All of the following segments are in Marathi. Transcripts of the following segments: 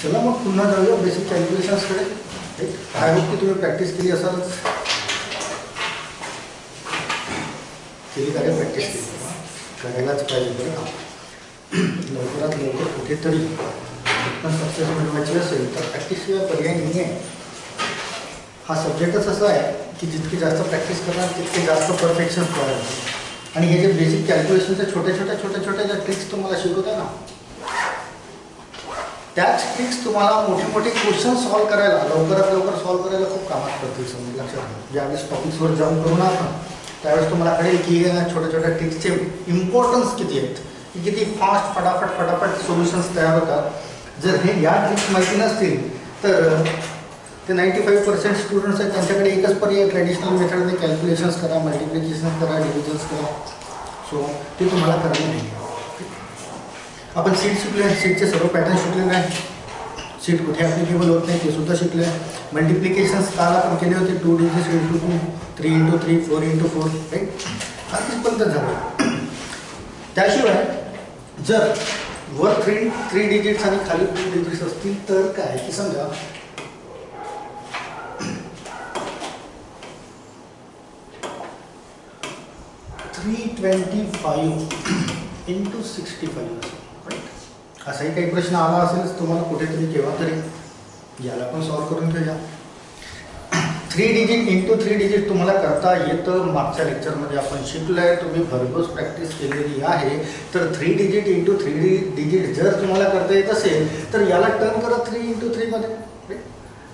चला मग पुन्हा जाऊया बेसिक कॅल्क्युलेशन्सकडे. आय होप की तुम्ही प्रॅक्टिस केली असालच. केली का रे प्रॅक्टिस केली? करायलाच पाहिजे बरं का. लवकरात लवकर कुठेतरी सक्सेस मिळवायची असेल तर प्रॅक्टिसशिवाय पर्याय नाही आहे. हा सब्जेक्टच असा आहे की जितकी जास्त प्रॅक्टिस करणार तितके जास्त परफेक्शन कळणार. आणि हे जे बेसिक कॅल्क्युलेशनचे छोट्या ज्या ट्रिक्स तुम्हाला शिकवता ना, त्याच ट्रिक्स तुम्हाला मोठे मोठे क्वेश्चन सॉल्व करायला लवकरात लवकर सॉल्व करायला खूप कामात पडतील. समज लक्षात घ्या. ज्यावेळेस टॉपिक्सवर जम्प करू ना त्यावेळेस तुम्हाला कळेल की छोट्या ट्रिक्सचे इम्पॉर्टन्स किती आहेत, की किती फास्ट फटाफट सोल्युशन्स तयार होतात. जर हे या ट्रिक्स माहिती नसतील तर ते 95% स्टुडंट्स आहेत त्यांच्याकडे एकच पर्याय ट्रॅडिशनल मेथडने कॅल्क्युलेशन्स करा, मल्टिप्लिकेशन करा, डिव्हिजन्स करा. सो ते तुम्हाला करायला नाही. आपण सीट शिकलो आहे, सीटचे सर्व पॅटर्न शिकलेले आहे. सीट कुठे ॲप्लिकेबल होत नाही ते सुद्धा शिकले आहे. मल्टिप्लिकेशन्स काल आपण केले होते 2 digits into 2, 3 into 3, 4 into 4, right. अगदीच पण तर झालं. त्याशिवाय जर वर 3 डिजिट्स आणि खाली 2 डिजिट्स असतील तर काय की समजा 325 इंटू 65 असेल, राईट. असाही काही प्रश्न आला असेलच तुम्हाला कुठेतरी केव्हा तरी. याला पण सॉल्व करून घेऊया. 3 डिजिट इंटू 3 डिजिट तुम्हाला करता येतं. मागच्या लेक्चरमध्ये आपण शिकलो आहे, तुम्ही भरघोस प्रॅक्टिस केलेली आहे. तर 3 डिजिट इंटू 3 डिजिट जर तुम्हाला करता येत असेल तर याला टर्न करा 3 इंटू 3 मध्ये.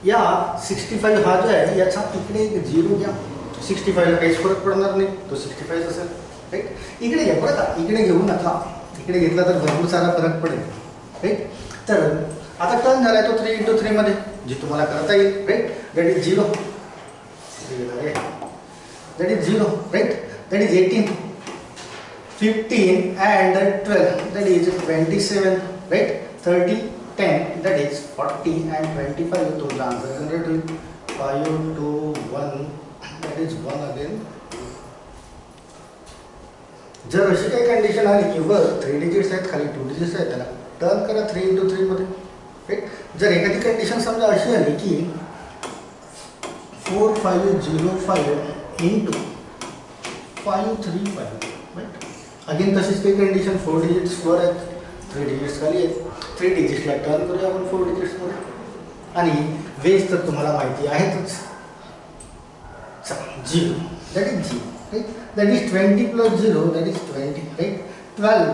या 65 हा जो आहे याचा इकडे एक 0 घ्या. 65ला काहीच फरक पडणार नाही, तो 65 असेल, राईट. इकडे घ्या बरं का, इकडे घेऊ नका. इकडे घेतला तर भरपूर सारा फरक पडेल, राईट. तर आता टर्न झाला आहे तो 3 इंटू 3 मध्ये, जे तुम्हाला करता येईल, right. That is 0, that is 0, right. That is 18, 15 and 12, that is 27, right. 30, 10, that is 40 and 25, तो आंसर जनरेट होईल. 5 2 1, that is 1 again. जर अशी काही कंडिशन आली की वर 3 डिजिट्स आहेत खाली 2 डिजिट्स आहेत, त्याला टर्न करा 3 इंटू 3 मध्ये, राईट. जर एखादी कंडिशन समजा अशी आली की 4505 इंटू 535, राईट. अगेन तशीच काही कंडिशन 4 डिजिट्स वर आहेत, 3 डिजिट्स खाली आहेत. 3 डिजिट्सला टर्न करूया आपण 4 डिजिट्समध्ये. आणि वेज तर तुम्हाला माहिती आहेतच. 0, that is 0, right. That is 20 plus 0, that is 20, right. 12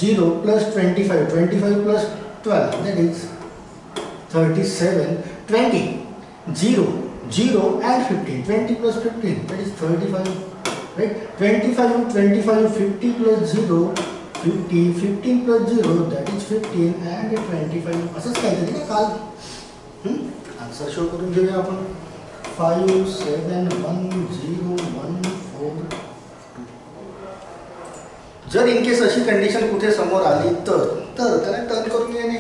0 plus 25, 25 plus 12, that is 37. 20 0 0 and 15, 20 plus 15, that is 35, right. 25 50 plus 0 50, 15 plus 0 that is 15 and 25. असंच काहीतरी ना काल. आन्सर शो करून घेऊया आपण. 5 7 1 0 1 4 2. जर इन केस अशी कंडिशन कुठे समोर आली तर त्याला टर्न करून घेणे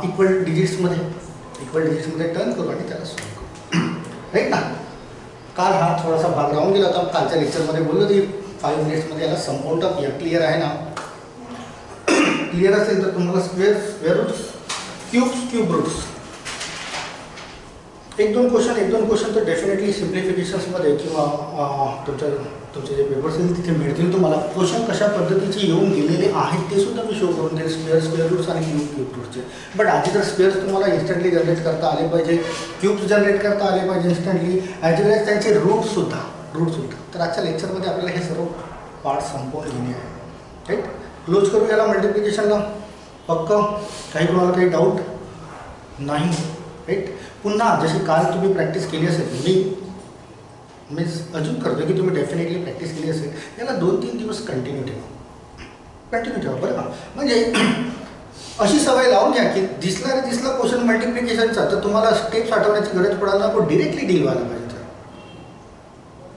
इक्वल डिजिट्समध्ये टर्न करू आणि त्याला सॉल्व करू, राईट ना. काल हा थोडासा भाग राहून गेला होता. कालच्या लेक्चरमध्ये बोललो की 5 मिनिट्समध्ये याला संपवून टाकूया. क्लिअर आहे ना? क्लिअर असेल तर तुम्हाला स्क्वेअर रूट्स, क्यूब रूट्स, एक दोन क्वेश्चन तर डेफिनेटली सिम्प्लिफिकेशन्समध्ये किंवा तुमचे जे पेपर्स आहेत तिथे मिळतील तुम्हाला. क्वेश्चन कशा पद्धतीचे येऊन गेलेले आहेत ते सुद्धा मी शो करून देईल. स्क्वेअर रूट्स आणि क्यूब रूट्सचे. बट आधी तर स्क्वेअर्स तुम्हाला इन्स्टंटली जनरेट करता आले पाहिजे, क्यूब्स जनरेट करता आले पाहिजे इन्स्टंटली, ॲज वेल एज त्यांचे रूटसुद्धा. तर आजच्या लेक्चरमध्ये आपल्याला हे सर्व पार्ट संपवून घेणे आहे, राईट. क्लोज करू याला मल्टिप्लिकेशनला. पक्क? काही कोणाला काही डाऊट नाही, राईट. पुन्हा जशी काल तुम्ही प्रॅक्टिस केली असेल, मी अजून करतो की तुम्ही डेफिनेटली प्रॅक्टिस केली असेल, याला 2-3 दिवस कंटिन्यू ठेवा बरं का. म्हणजे अशी सवय लावून घ्या की दिसला क्वेश्चन मल्टिप्लिकेशनचा तर तुम्हाला स्टेप्स आठवण्याची गरज पडायला नको, डिरेक्टली डील व्हायला पाहिजे.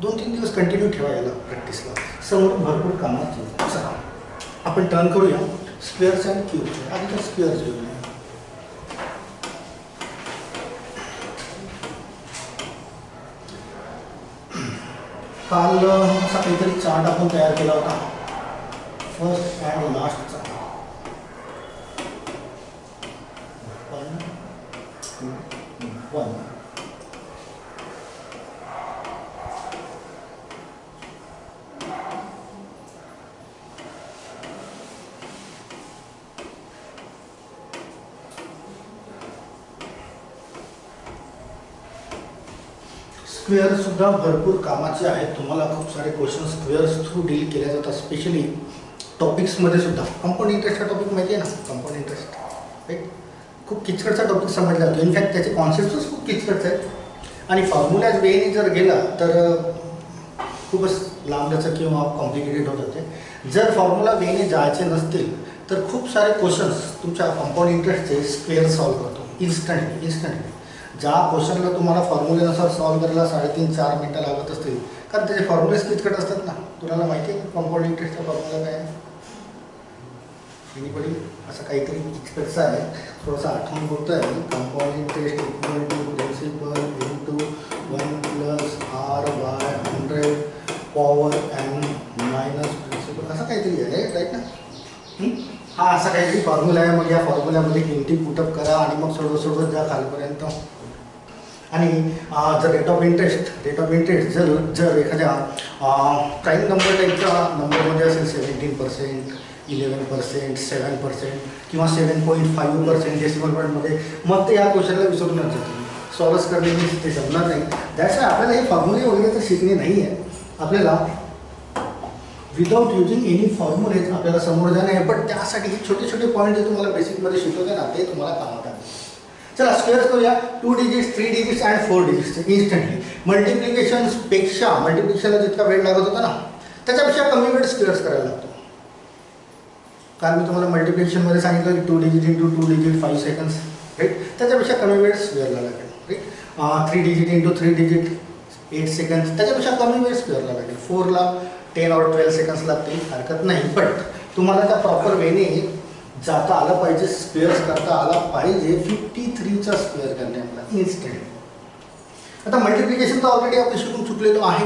2-3 दिवस कंटिन्यू ठेवा याला प्रॅक्टिसला, समोर भरपूर कामात येईल. चला आपण टर्न करूया स्क्वेअर्स अँड क्यूब्स. आधी तर स्क्वेअर्स घेऊया. काल असा काहीतरी चार्ट आपण तयार केला होता, फर्स्ट अँड लास्टचा. 1. स्क्वेअर सुद्धा भरपूर कामाचे आहेत. तुम्हाला खूप सारे क्वेश्चन स्क्वेअर्स थ्रू डील केले जातात, स्पेशली टॉपिक्समध्ये सुद्धा. कंपाऊंड इंटरेस्टचा टॉपिक माहिती आहे ना, कंपाऊंड इंटरेस्ट राईट. खूप किचकटचा टॉपिक समजला जातो. इनफॅक्ट त्याचे कॉन्सेप्टच खूप किचकटचे आहेत आणि फॉर्म्युलाज वेने जर गेला तर खूपच लांबचं किंवा कॉम्प्लिकेटेड होत जाते. जर फॉर्म्युला वेने जायचे नसतील तर खूप सारे क्वेश्चन्स तुमच्या कंपाऊंड इंटरेस्टचे स्क्वेअर सॉल्व करतो इन्स्टंटली. ज्या क्वेश्चनला तुम्हाला फॉर्म्युल्यानुसार सॉल्व करायला 3.5-4 मिनटं लागत असतील, कारण त्याचे फॉर्म्युलेस किचकट असतात ना. तुम्हाला माहिती आहे की कंपाऊंड इंटरेस्टचा फॉर्म्युला काय आहे? एनीबडी असं काहीतरी किचकटचं आहे, थोडंसं आठवण होतं आहे. Compound interest equal to principal into 1 plus R/100 power n minus principal, असं काहीतरी आहे राईट ना. हा असा काहीतरी फॉर्म्युला आहे. मग या फॉर्म्युल्यामध्ये किमती पुटअप करा आणि मग सोडवत जा खालपर्यंत. आणि जर रेट ऑफ इंटरेस्ट जर एखाद्या प्राईम नंबर टाईपच्या नंबरमध्ये असेल 17%, 11%, 7% किंवा 7.5% डेसिमल पॉईंटमध्ये, मग ते या क्वेश्चनला विसरूनच जातील. सॉल्व्ह करणे ते जमणार नाही. त्याशिवाय आपल्याला हे फॉर्म्युले वगैरे तर शिकणे नाही आहे. आपल्याला विदाउट युजिंग एनी फॉर्म्युलेज आपल्याला समोर जाणे आहे. पण त्यासाठी हे छोटे छोटे पॉईंट जे तुम्हाला बेसिकमध्ये शिकवते ना, ते तुम्हाला कामात आहे. चला स्क्वेअर करूया. 2 डिजिट्स, 3 डिजिट्स अँड 4 डिजिट्स इन्स्टंटली. मल्टिप्लिकेशनला जितका वेळ लागत होता ना, त्याच्यापेक्षा कमी वेळ स्क्वेअर्स करायला लागतो. कारण मी तुम्हाला मल्टिप्लिकेशनमध्ये सांगितलं की 2 digit into 2 digit 5 seconds right. त्याच्यापेक्षा कमी वेळ स्क्वेअरला लागेल right. 3 digit into 3 digit 8 seconds, त्याच्यापेक्षा कमी वेळ स्क्वेअरला लागेल. 4ला 10 or 12 सेकंड्स लागतील, हरकत नाही. पण तुम्हाला त्या प्रॉपर वेने जाता आलं पाहिजे, स्क्वेअर्स करता आला पाहिजे. 53चा स्क्वेअर करणे आपल्याला इन्स्टंट. आता मल्टिप्लिकेशन तर ऑलरेडी आपण शिकून चुकलेलो आहे.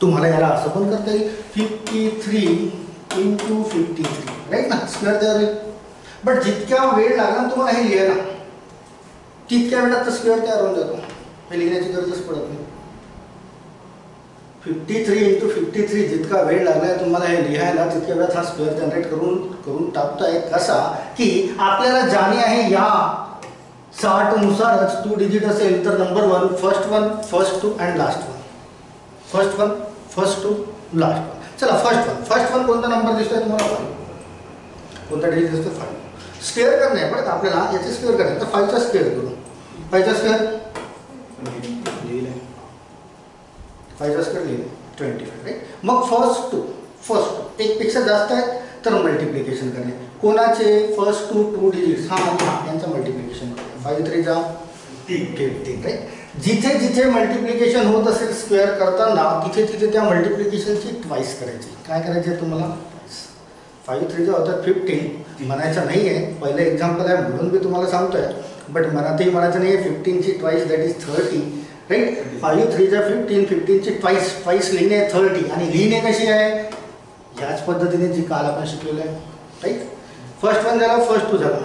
तुम्हाला याला असं पण करता येईल 53 इंटू 53 राईट ना, स्क्वेअर तयार होईल. बट जितक्या वेळ लागला तुम्हाला हे लिहायला, तितक्या वेळात तर स्क्वेअर तयार होऊन जातो. हे लिहिण्याची गरजच पडत नाही. 53 इंटू 53 जितका वेळ लागला आहे तुम्हाला हे लिहायला, तितक्या वेळात हा स्क्वेअर जनरेट करून टाकतोय. कसा की आपल्याला जाणे आहे या 60 नुसारच 2 डिजिट असेल तर number 1, first 2 and last 1. First 2 last 1. चला फर्स्ट वन कोणता नंबर दिसतोय तुम्हाला? 5. कोणता डिजिट दिसतो? 5. स्क्वेअर करणे आहे पण आपल्याला याचे स्क्वेअर करायचं, तर 5चा स्क्वेअर करू. 5चा स्क्वेअर लिहिलं, 5चा स्क्वेअर लिहिलं 25 राईट. मग फर्स्ट टू एकपेक्षा जास्त आहेत तर मल्टिप्लिकेशन करणे. कोणाचे? फर्स्ट 2 डिजिट्स, हा यांचं मल्टिप्लिकेशन करणे. 5 3 जा 15 राईट. जिथे जिथे मल्टिप्लिकेशन होत असेल स्क्वेअर करताना, तिथे त्या मल्टिप्लिकेशनची ट्वाईस करायची. काय करायची आहे तुम्हाला? 5 3 जा होतात 15 म्हणायचं नाही आहे. पहिलं एक्झाम्पल आहे म्हणून मी तुम्हाला सांगतोय. बट मनातही म्हणायचं नाही आहे. 15ची ट्वाईस दॅट इज 30 राईट. 5 3 जा 15, 15ची ट्वाईस लिहिणे 30. आणि लिहिणे कशी आहे? ह्याच पद्धतीने जी काल आपण शिकलेलं आहे राईट. फर्स्ट 1 झाला, फर्स्ट 2 झाला,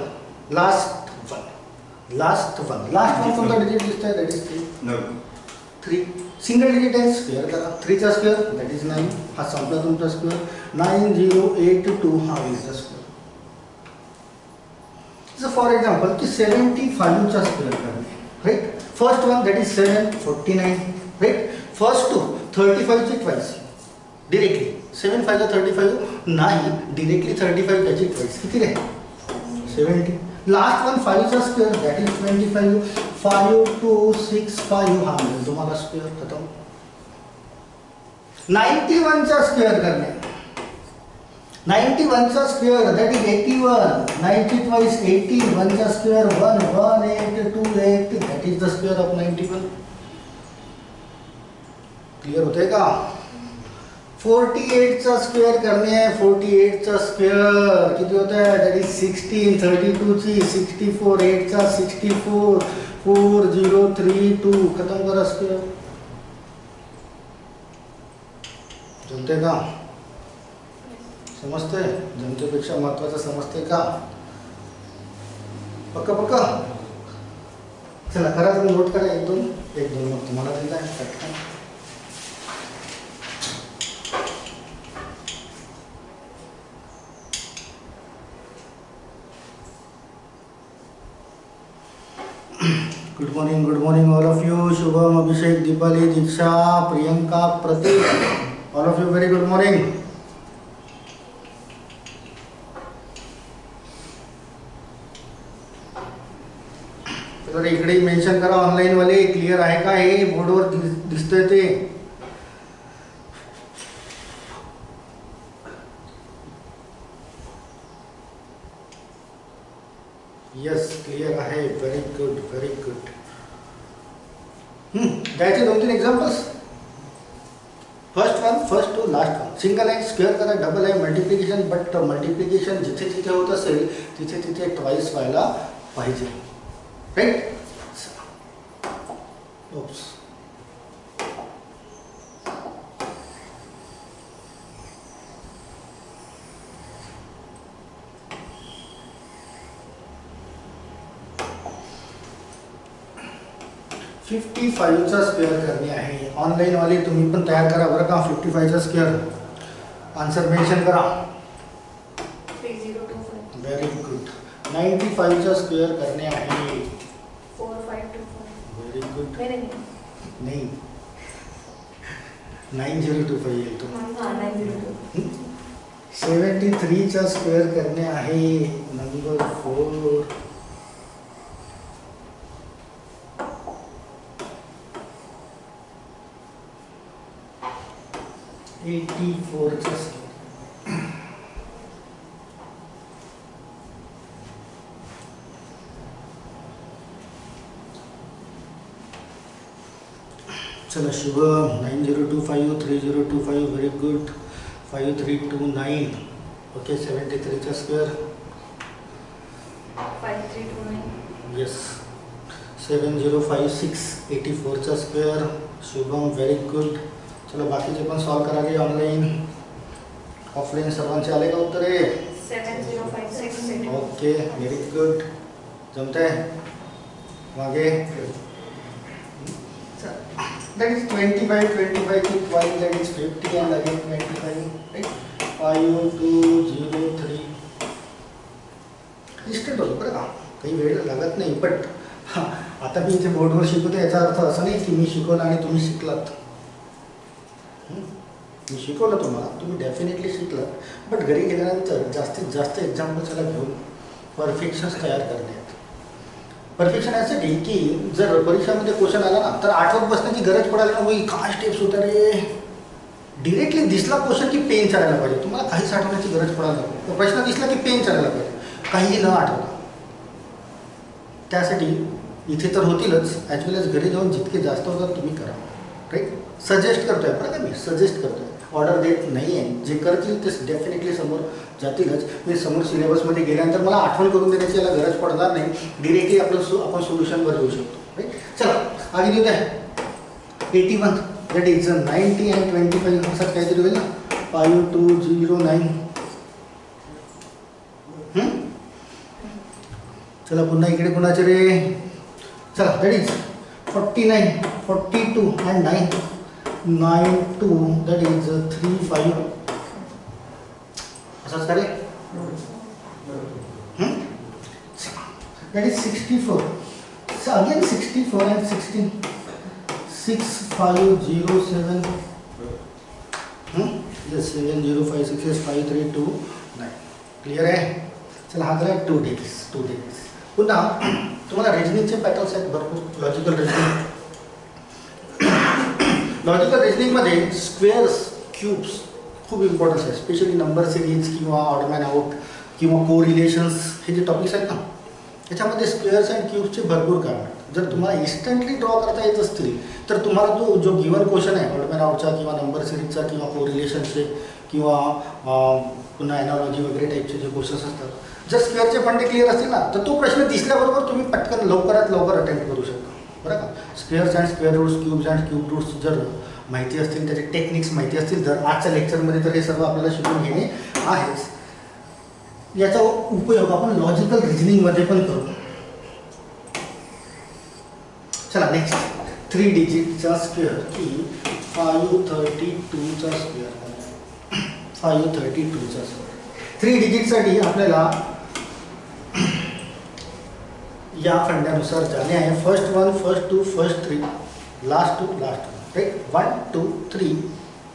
लास्ट वन कोणता डिजिट दिसतोय? That is 3. सिंगल डिजिट आहे, स्क्वेअर करा. 3चा स्क्वेअर दॅट इज 9. हा संपला तुमचा स्क्वेअर. 9082 हा is the square. For example की 75चा स्क्वेअर करणे right. First 1 that is 7 49 right. First 2 35ची ट्वाईस डिरेक्टली. 7 5 35 नाही, डिरेक्टली 35 त्याची ट्वाईस किती रे? 70. लास्ट 1 5चा स्क्वेअर दॅट इज 25. 5 2 6 5 हा मिळेल तुम्हाला स्क्वेअर. खतम. 91चा स्क्वेअर करणे. 91चा स्क्वेअर दॅट इज 81. 90 ट्वाईस 80. 1चा square 1 1828 that is the square of 91. Clear होतंय का? 48चा स्क्वेअर करणे आहे. 48चा स्क्वेअर किती होत आहे? That is 16. 32ची 64. 8चा 64. 4032 खतम करा स्क्वेअर. जमते का? समजते? जमतेपेक्षा महत्वाचं समजते का? पक्का चला करा, तुम्ही नोट करा एक दोन मग तुम्हाला दिला आहे. Good morning all of you. Shubham, Abhishek, Deepali, Diksha, Priyanka, Prateek, all of you very good morning. तर इकडे मेन्शन करा ऑनलाईन वाले क्लिअर आहे का, हे बोर्डवर दिसतंय ते. यस क्लिअर आहे. Very good very good. द्यायचे 2-3 examples. First to last one. Single आहे, स्क्वेअर करा, डबल आहे, मल्टिप्लिकेशन. बट मल्टिप्लिकेशन जिथे जिथे होत असेल तिथे तिथे ट्वाइस व्हायला पाहिजे. राईट. ओप्स. फिफ्टी 55चा स्क्वेअर करणे आहे. ऑनलाईन वाले तुम्ही पण तयार करा बरं का. 55चा स्क्वेअर आन्सर मेन्शन करा. 3025. Very good. 95चा स्क्वेअर करणे आहे. 4525. Very good. नाही, नाही 9025 येईल तो. 902. 73चा स्क्वेअर करणे आहे. नंबर 4. 84चा स्क्वेअर. चला शुभम 9025 3025 व्हेरी गुड. 5329. ओके. 73चा स्क्वेअर. 5329. येस. 7056 84चा स्क्वेअर. Shubham very good. चलो बाकीचे पण सॉल्व करायचे ऑनलाईन ऑफलाईन. सर्वांचे आले का उत्तरे? 7056. Okay very good. जमतंय मागे. that is 25 to 12, that is 50 and again 25, right? 5203. Instant होतो बरं का, काही वेळ लागत नाही. बट हां, आता मी इथे बोर्डवर शिकवतो याचा अर्थ असा नाही की मी शिकवलं आणि तुम्ही शिकलात. मी शिकवलं तुम्हाला, तुम्ही डेफिनेटली शिकलात. बट घरी गेल्यानंतर जास्तीत जास्त एक्झाम्पल्सला घेऊन परफेक्शन्स तयार करणे. परफेक्शन यासाठी की जर परीक्षामध्ये क्वेश्चन आला ना तर आठवत बसण्याची गरज पडायला नको. काय स्टेप्स होत्या रे, डिरेक्टली दिसला क्वेश्चन की पेन चालायला पाहिजे. तुम्हाला काहीच आठवण्याची गरज पडायला नको. प्रश्न दिसला की पेन चालायला पाहिजे, काहीही न आठवता. त्यासाठी इथे तर होतीलच, ॲज वेल एज घरी जाऊन जितके जास्त होतात तुम्ही करा. राईट. सजेस्ट करतोय बरं का, मी सजेस्ट करतोय, ऑर्डर देत नाही आहे. जे करतील ते डेफिनेटली समोर जातीलच. मी समोर सिलेबसमध्ये गेल्यानंतर मला आठवण करून देण्याची याला गरज पडणार नाही. डिरेक्टली आपण सोल्युशनवर येऊ शकतो. राईट. चला आगे देत आहे. 81 दॅट इज 90 अँड 25 असं काहीतरी होईल ना. 5209. चला पुन्हा इकडे कुणाचे रे. चला that is 49 42 and 9 92 that is 35. असंच करे. That is 64. Again 64 and 16 6507. Yes 7056 5329. Clear आहे. चला हा करा 2 days. पुन्हा तुम्हाला रिजनिंगचे पॅटर्न्स आहेत भरपूर. Logical reasoning. लॉजिकल रिजनिंगमध्ये स्क्वेअर्स क्यूब्स खूप इम्पॉर्टन्स आहे. स्पेशली नंबर सिरीज किंवा ऑड मॅन आउट किंवा को रिलेशन्स हे जे टॉपिक्स आहेत ना त्याच्यामध्ये स्क्वेअर्स अँड क्यूब्सचे भरपूर काम आहेत. जर तुम्हाला इन्स्टंटली ड्रॉ करता येत असतील तर तुम्हाला तो जो गिवन क्वेश्चन आहे ऑड मॅन आउटचा किंवा नंबर सिरीजचा किंवा को रिलेशनचे किंवा पुन्हा एनॉलॉजी वगैरे टाईपचे जे क्वेश्चन्स असतात, जर स्क्वेअरचे फंडे क्लिअर असतील ना तर तो प्रश्न दिसल्याबरोबर तुम्ही पटकन लवकरात लवकर अटेम्प्ट करू शकता. बरं का. Squares and square roots, cubes and cube roots जर माहिती असतील, त्याचे टेक्निक्स माहिती असतील तर आजच्या लेक्चरमध्ये तर हे सर्व आपल्याला शिकून घेणे आहेच. याचा उपयोग आपण लॉजिकल रिजनिंगमध्ये पण करू. चला नेक्स्ट 3 डिजिटचा स्क्वेअर की 532चा स्क्वेअर 532चा स्क्वेअर 3 डिजिटसाठी आपल्याला या फंड्यानुसार जाणे आहे. First 1 first 2 first 3 last 2 last 1 right. 1 2 3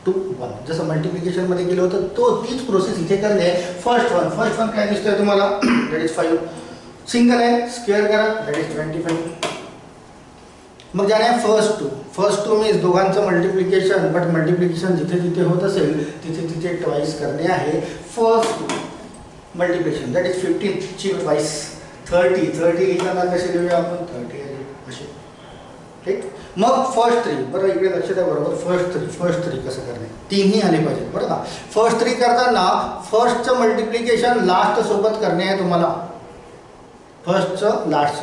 2 1 जसं मल्टिप्लिकेशनमध्ये केलं होतं तीच प्रोसेस इथे करणे आहे. फर्स्ट वन काय दिसतोय तुम्हाला दॅट इज 5. सिंगल आहे स्क्वेअर करा दॅट इज 25. मग जाणे आहे फर्स्ट टू मीन्स दोघांचं मल्टिप्लिकेशन बट मल्टिप्लिकेशन जिथे जिथे होत असेल तिथे ट्वाईस करणे आहे. फर्स्ट मल्टिप्लिकेशन दॅट इज 15 ची ट्वाईस 30 लिहिताना कसे लिहूया आपण 30 असे ठीक. मग फर्स्ट 3 बरं इकडे लक्ष द्या बरोबर. फर्स्ट 3 कसं करणे तीनही आले पाहिजे बरं का. फर्स्ट 3 करताना फर्स्टचं मल्टिप्लिकेशन लास्ट सोबत करणे आहे तुम्हाला. फर्स्टचं लास्ट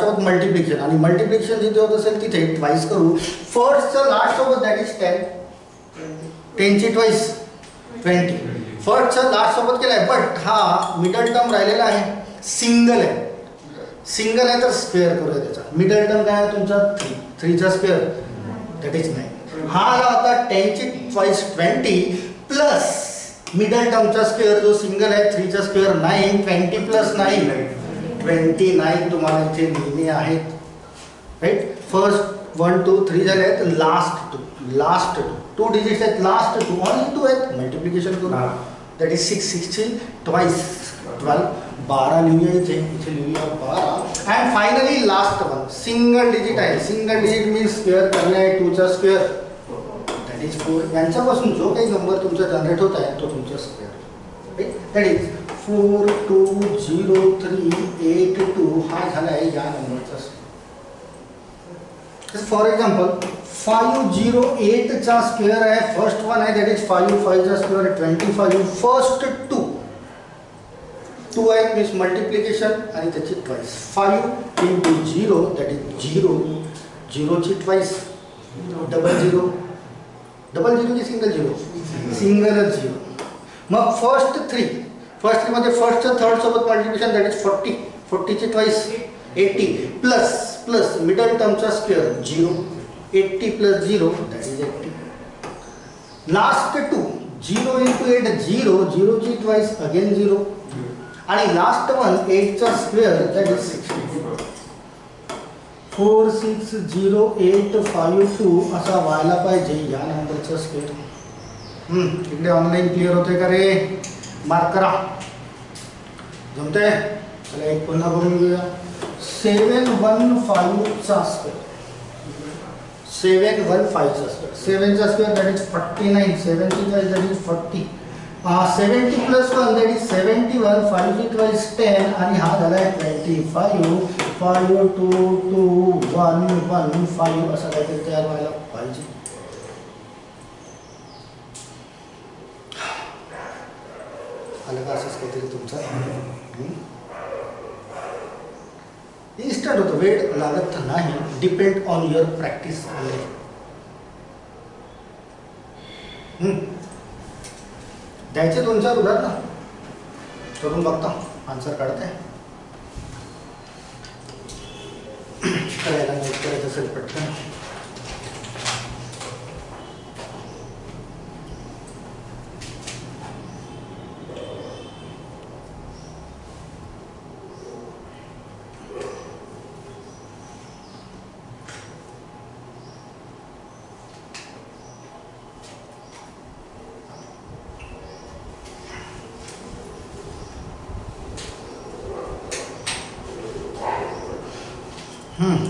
सोबत मल्टिप्लिकेशन आणि मल्टिप्लिकेशन जिथे होत असेल तिथे ट्वाईस करू. फर्स्टचं लास्ट सोबत दॅट इज 10 ची ट्वाईस 20. फर्स्टचं लास्ट सोबत केलं आहे बट हा मिडल टर्म राहिलेला आहे. सिंगल आहे तर स्क्वेअर करूया त्याचा. मिडल टर्म काय आहे तुमचा 3चा स्क्वेअर दॅट इज 9. हा आला होता 10 ची ट्वाईस 20 प्लस मिडल टर्मचा स्क्वेअर जो सिंगल आहे 3चा स्क्वेअर 9 20 प्लस 9 29 तुम्हाला इथे लिहिणे आहेत राईट. फर्स्ट 1 2 3 झाले आहेत. लास्ट टू डिजिट्स आहेत. लास्ट 2 ओनली 2 आहेत. मल्टिप्लिकेशन करू दॅट इज 6 ची ट्वाईस 12 12 लिहूया इथे लिहूया 12. And finally last one single digit आहे. सिंगल डिजिट मीन्स स्क्वेअर करणे आहे 2चा स्क्वेअर दॅट इज 4. यांच्यापासून जो काही नंबर तुमचा जनरेट होत आहे तो तुमचा स्क्वेअर दॅट इज 42038 हा झाला आहे या नंबरचा स्क्वेअर. फॉर एक्झाम्पल 508चा स्क्वेअर आहे. फर्स्ट वन आहे दॅट इज 5चा स्क्वेअर आहे 25. फर्स्ट 2 आहे मीन्स मल्टिप्लिकेशन आणि त्याची ट्वाईस 5 इंटू 0 दॅट इज 0 ची ट्वाईस डबल झिरो की सिंगल झिरो 0. मग फर्स्ट 3 मध्ये फर्स्टचं थर्ड सोबत मल्टिप्लिकेशन दॅट इज 40 ची ट्वाईस 80 प्लस मिडल टर्मचा square 0 80 plus 0 that is 80. Last 2 0 into 8 0 ची ट्वाईस अगेन 0 आणि लास्ट वन 8चा स्क्वेअर दॅट इज 64. 460852 असा व्हायला पाहिजे या नंबरचा स्क्वेअर. इकडे ऑनलाईन क्लिअर होते का रे? मार्क करा जमतंय. चला एक पुन्हा बघून घेऊया. 715चा स्क्वेअर 715चा स्क्वेअर 7चा स्क्वेअर दॅट इज 49 7ची twice that is 40 70 plus 1 that is 71 5 ची ट्वाईस 10 आणि हा झाला आहे 25 5 2 2 1 1 5 असं काहीतरी तयार व्हायला पाहिजे. आलं का असंच काहीतरी तुमचं इन्स्टंट होतं. वेळ लागत नाही. Depend on your practice. द्यायचे 2-4 उदाहरणं करून बघता आन्सर काढताय. करायला नोट करायचं असेल पटकन.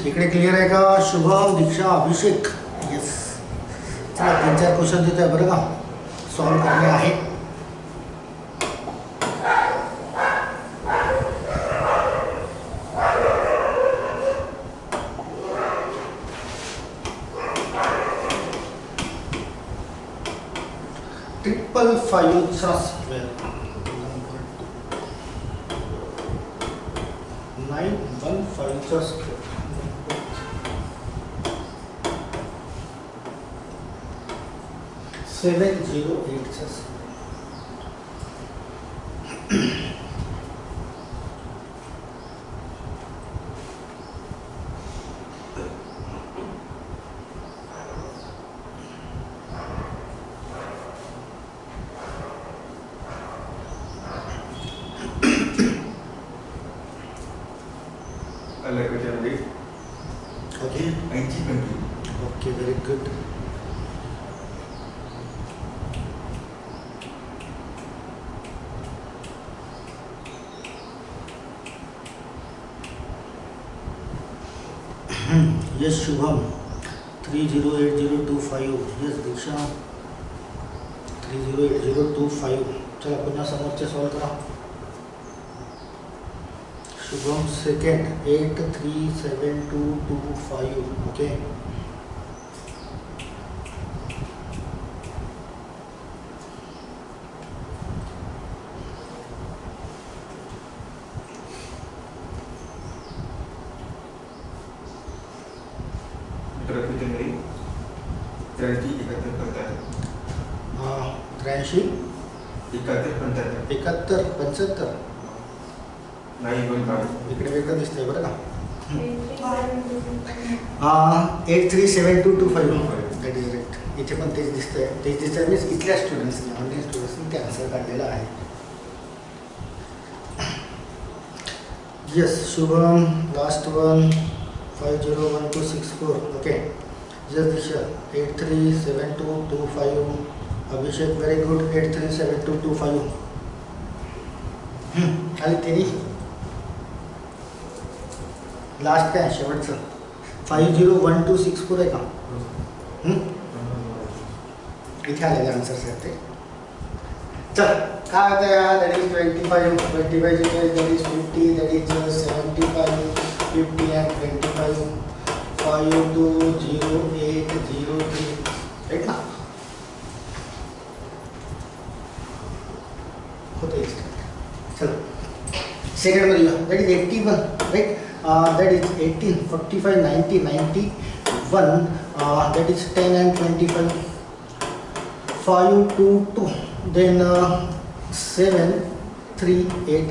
इकडे क्लिअर आहे का? शुभम दीक्षा अभिषेक येस. चला 3-4 क्वेश्चन देत आहे बरं का सॉल्व करणे आहे. ट्रिपल 5चा स्क्वेअर 915चा स्क्वेअर 708चा स्क्वेअर 5 कलर त्याच्यामध्ये okay 80-20. Okay very good. Yes Shubham 308025. Yes Diksha 308025. चला पुन्हा समोरचे सॉल्व करा. शुभम सेकंड 837225. ओके प्रकृतीमध्ये 83-71-75. 83 71-75. 71 75. नाही 2 इकडे वेगळं दिसतंय बरं का. 837225. 837225. That is right. इथे पण तेच दिसतंय. तेच दिसतंय मीन्स इथल्या स्टुडंट्सनी ऑनलाईन स्टुडंट्सनी ते आन्सर काढलेला आहे. Yes Shubham last one 501264. Okay yes Disha 837225. Abhishek very good 837225. आणि तेरी लास्ट काय शेवटचं 501264 आहे का. इथे आलेले आन्सर्स आहेत ते. चल काय होतं या that is 25 that is 50 that is 75 50 and 25 520803 right ना. होते चल सेकंडमध्ये येऊया. That is 81 right. That is 18 45 90 91. That is 10 and 25 522. Then 738.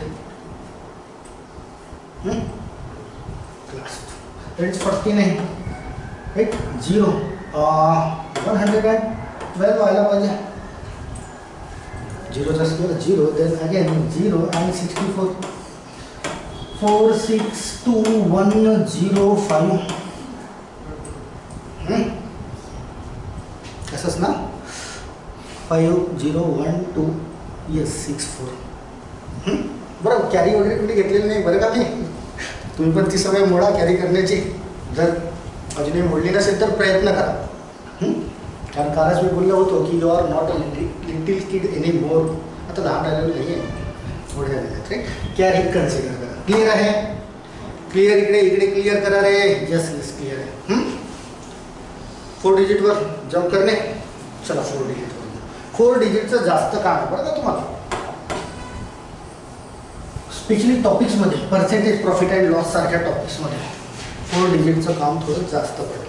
Last. That is 49. Right? 0. 112 व्हायला पाहिजे. 0चा स्क्वेअर 0. Then again 0 and 64. 462105. असंच ना. 5012 येस 64. बरं कॅरी वगैरे कुठे घेतलेली नाही बरं का मी. तुम्ही पण ती सवय मोडा कॅरी करण्याची. जर अजूनही मोडली नसेल तर प्रयत्न करा. कारण कालच मी बोललो होतो की you are not a little kid any more. आता लहान राहिलेलं नाही आहे मोठे झालेले आहेत रे. कॅरी कन्सिडर करा. क्लिअर आहे. क्लिअर इकडे इकडे क्लिअर करा रे. यस यस क्लिअर आहे. 4 डिजिटवर जम्प करणे. चला 4 डिजिट 4 डिजिटचं जास्त काम आहे बरं का तुम्हाला. स्पेशली टॉपिक्समध्ये पर्सेंटेज प्रॉफिट अँड लॉस सारख्या टॉपिक्समध्ये 4 डिजिटचं काम थोडं जास्त पडेल.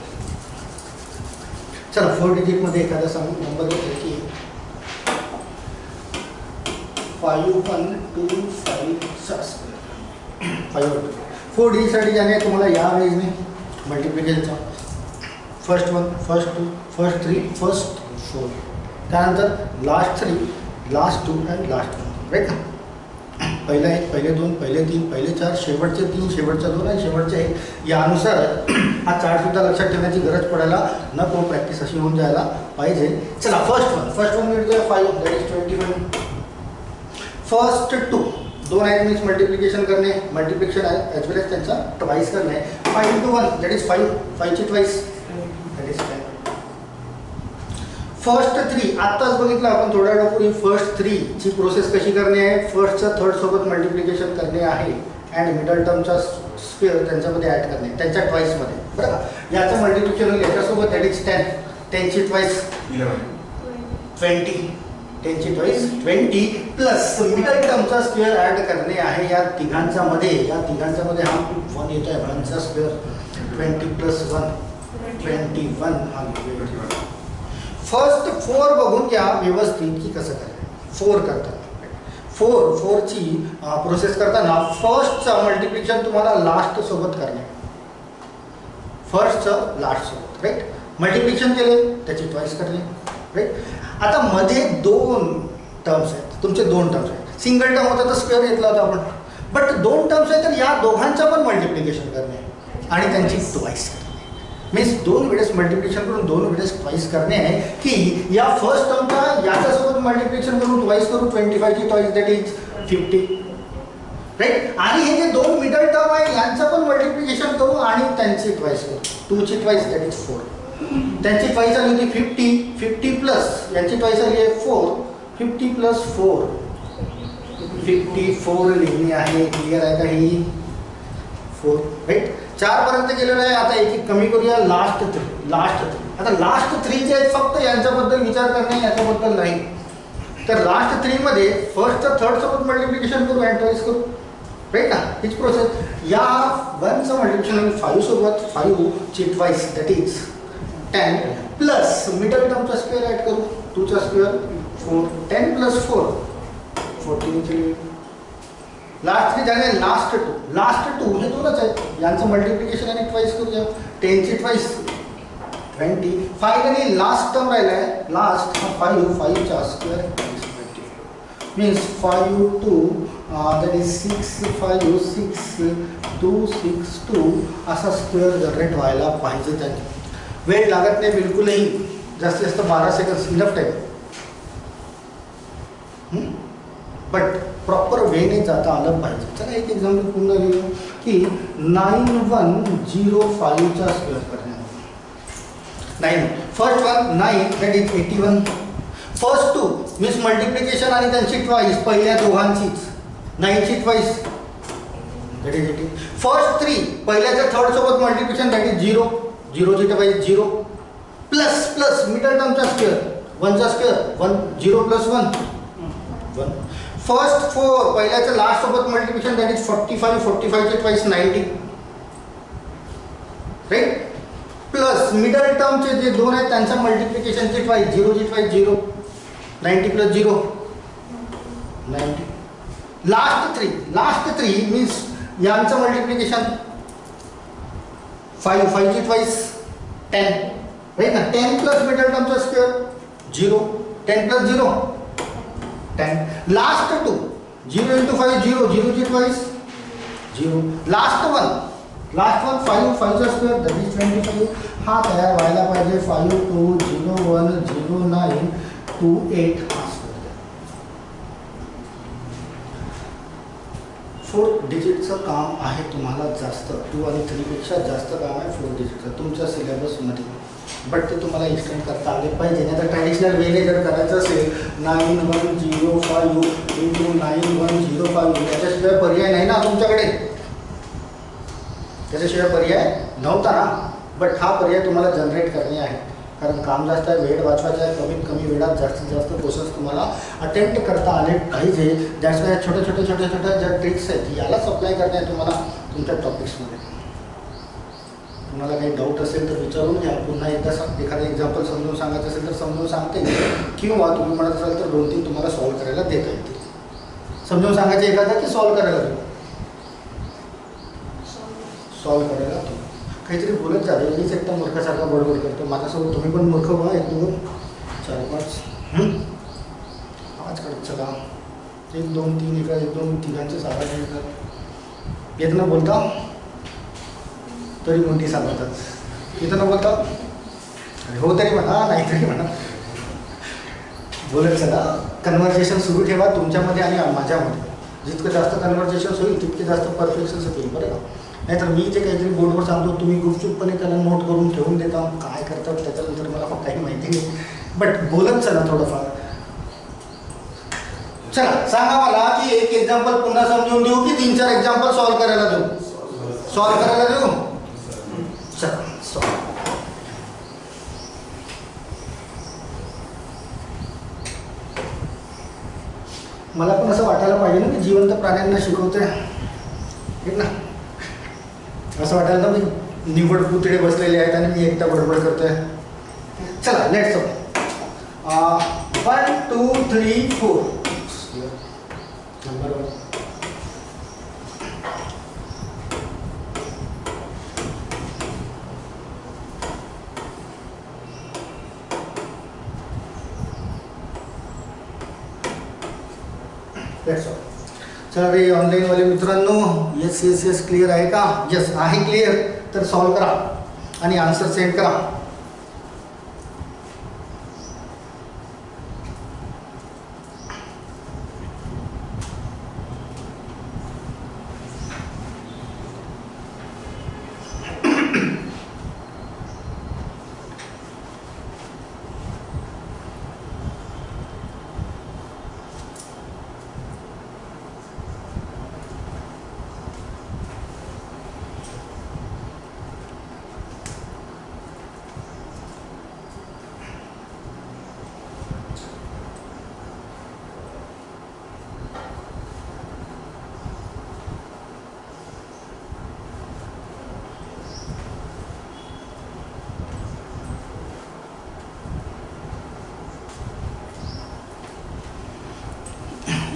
चला 4 डिजिटमध्ये एखादा नंबर घेतला की 5125 4 डिजिटसाठी जाणे तुम्हाला या वेळेने मल्टिप्लिकेशनचा फर्स्ट 1 फर्स्ट 2 फर्स्ट 3 फर्स्ट 4 त्यानंतर last 3 last 2 and last 1 right ना. पहिला 1 पहिले 2 पहिले 3 पहिले 4 शेवटचे 3 शेवटचे 2 आणि शेवटचे 1 यानुसार हा चार्टसुद्धा लक्षात ठेवण्याची गरज पडायला नको. प्रॅक्टिस अशी होऊन जायला पाहिजे. चला फर्स्ट वन मिळतोय 5 दॅट इज 21. फर्स्ट 2 2 ॲटमिक्स मल्टिप्लिकेशन करणे मल्टिप्लिकेशन ॲज वेल एज त्यांचा ट्वाईस करणे. 5 into 1 दॅट इज 5 5ची ट्वाईस दॅट इज 10. फर्स्ट 3 आत्ताच बघितलं आपण थोड्या वेळापूर्वी. फर्स्ट 3 ची प्रोसेस कशी करणे आहे. फर्स्टचं थर्ड सोबत मल्टिप्लिकेशन करणे आहे अँड मिडल टर्मचा स्क्वेअर त्यांच्यामध्ये ॲड करणे त्यांच्या ट्वाईसमध्ये बरं का. याचं मल्टिप्लिकेशन होईल याच्यासोबत दॅट इज 10 10ची ट्वाईस 20 10ची ट्वाईस 20 प्लस मिडल टर्मचा स्क्वेअर ॲड करणे आहे या तिघांच्या मध्ये हा 1 येतो आहे 1चा स्क्वेअर 20 + 1 21 हा फर्स्ट 4 बघून घ्या व्यवस्थित की कसं करायचं. 4 करताना 4ची प्रोसेस करताना फर्स्टचं मल्टिप्लिकेशन तुम्हाला लास्ट सोबत करणे. फर्स्टचं लास्ट सोबत राईट. मल्टिप्लिकेशन केले त्याची ट्वाईस करणे राईट. आता मध्ये 2 टर्म्स आहेत तुमचे 2 टर्म्स आहेत. सिंगल टर्म होता तर स्क्वेअर घेतला होता आपण. बट दोन टर्म्स आहेत तर या दोघांचं पण मल्टिप्लिकेशन करणे आणि त्यांची ट्वाईस करणे. मीन्स दोन वेळेस मल्टिप्लिकेशन करून दोन वेळेस ट्वाईस करणे आहे की या फर्स्ट टर्मचा याच्यासोबत मल्टिप्लिकेशन करून ट्वाईस करू 25 ची ट्वाईस दॅट इज 50 राईट. आणि हे जे दोन मिडल टर्म आहे यांचं पण मल्टिप्लिकेशन करू आणि त्यांची ट्वाईस करू 2 ची ट्वाईस दॅट इज 4. त्यांची ट्वाईस आली होती 50 प्लस यांची ट्वाईस आली आहे 4 50 प्लस 4 54 लिहिणे आहे. क्लिअर आहे का ही 4 राईट. 4 पर्यंत गेलेलं आहे. आता एक एक कमी करूया. लास्ट 3 आता लास्ट 3 जे आहेत फक्त यांच्याबद्दल विचार करणे याच्याबद्दल नाही. तर लास्ट 3 मध्ये फर्स्ट थर्ड सोबत मल्टिप्लिकेशन करू अँड ट्वाईस करू राईट ना. हीच प्रोसेस. या 1चं मल्टिप्लिकेशन 5 सोबत 5 ची twice that is 10 plus middle टर्मचा स्क्वेअर ॲड करू 2चा स्क्वेअर 4 10 प्लस 4 14. लास्ट 3 झाले. लास्ट 2 हे दोनच आहेत यांचं मल्टिप्लिकेशन आणि ट्वाईस करूया 10 ची ट्वाईस 20. फायनली लास्ट टर्म राहिला आहे. लास्ट हा 5 चा स्क्वेअर मीन्स 5 2 दॅट इज 6 5 6 2 6 2 असा स्क्वेअर जनरेट व्हायला पाहिजे. त्याने वेळ लागत नाही बिलकुलही. जास्तीत जास्त 12 seconds enough time. But proper वेने जाता आलं पाहिजे. चला एक एक्झाम्पल पुन्हा लिहू की 9105चा स्क्वेअर करण्यात 9 first one 9 that is 81. First 2 means multiplication आणि त्यांची ट्वाईस पहिल्या दोघांचीच 9 ची ट्वाईस दॅट इज 80. फर्स्ट 3 पहिल्याच्या थर्ड सोबत मल्टिप्लिकेशन दॅट इज 0 ची ट्वाईस 0 प्लस मिडल टर्मचा स्क्वेअर 1चा स्क्वेअर 1 0 प्लस 1 1. फर्स्ट 4 पहिल्याच्या लास्ट सोबत मल्टिप्लिकेशन दॅट इज 45 ची ट्वाईस 90 राईट. प्लस मिडल टर्मचे जे दोन आहेत त्यांच्या मल्टिप्लिकेशनची ट्वाईस 0 ची ट्वाईस 0 90 प्लस 0 90. लास्ट 3 मीन्स यांचं मल्टिप्लिकेशन 5 ची ट्वाईस 10 राईट ना. 10 प्लस मिडल टर्मचा स्क्वेअर 0 10 प्लस 0 10. लास्ट 2 0 into 5 0 ची ट्वाईस 0. लास्ट वन 5 चा स्क्वेअर दॅट इज 25. हा तयार व्हायला पाहिजे 5 2 0 1 0 9 2 8 हा स्क्वेअर. 4 डिजिटचं काम आहे तुम्हाला जास्त 2 आणि 3 पेक्षा जास्त काम आहे 4 डिजिटचं तुमच्या सिलेबसमध्ये. बट ते तुम्हाला एक्सटेंड करता आले पाहिजे. नाही तर ट्रॅडिशनल वेने जर करायचं असेल 9105 इंटू 9105 त्याच्याशिवाय पर्याय नाही ना तुमच्याकडे. त्याच्याशिवाय पर्याय नव्हता ना. बट हा पर्याय तुम्हाला जनरेट करणे आहे कारण काम जास्त आहे वेळ वाचवायचा आहे. कमीत कमी वेळात जास्तीत जास्त प्रोसेस तुम्हाला अटेम्प्ट करता आले पाहिजे. दॅट्स वाय छोट्या ज्या ट्रिक्स आहेत यालाच अप्लाय करणे आहे तुम्हाला तुमच्या टॉपिक्समध्ये. तुम्हाला काही डाऊट असेल तर विचारून घ्या. पुन्हा एकदा एखादं एक्झाम्पल समजून सांगायचं असेल तर समजून सांगते किंवा तुम्ही म्हणत असाल तर 2-3 तुम्हाला सॉल्व करायला देता येतील. समजून सांगायचं एखादं की सॉल्व करायला देऊ. सॉल्व करायला देऊ. काहीतरी बोलत जा. मीच एकदा मूर्खासारखा बडबड करतो. माझ्यासोबत तुम्ही पण मूर्ख व्हा. 1 2 4 5 आवाज काढत चला. 1 2 3 इकडे 1 2 तिघांचे आवाज येतात. येत ना बोलता तरी मोठी सांगतात. येतं ना बोलता हो तरी म्हणा नाही तरी म्हणा. बोलत चला. कन्व्हर्सेशन सुरू ठेवा तुमच्यामध्ये आणि माझ्यामध्ये. जितकं जास्त कन्व्हर्सेशन होईल तितके जास्त परफेक्शन होईल. बरं का. नाहीतर मी जे काहीतरी बोर्डवर सांगतो तुम्ही गुपचूपपणे त्याला नोट करून ठेवून देता. काय करतात त्याच्यानंतर मला काही माहिती नाही. बट बोलत चला थोडंफार. चला सांगा मला की एक एक्झाम्पल पुन्हा समजून देऊ की 3-4 एक्झाम्पल सॉल्व करायला देऊ. सॉल्व करायला देऊ. चला सॉल्व. मला पण असं वाटायला पाहिजे ना की जिवंत प्राण्यांना शिकवते ठीक ना. असं वाटायला ना मी निवड पुतळे बसलेले आहेत आणि मी एकटा बडबड करतोय. चला लेट्स 1 2 3 4 नंबर 1. चला रे ऑनलाईनवाले मित्रांनो, येस येस येस क्लिअर आहे का? येस आहे क्लिअर. तर सॉल्व करा आणि आन्सर सेंड करा.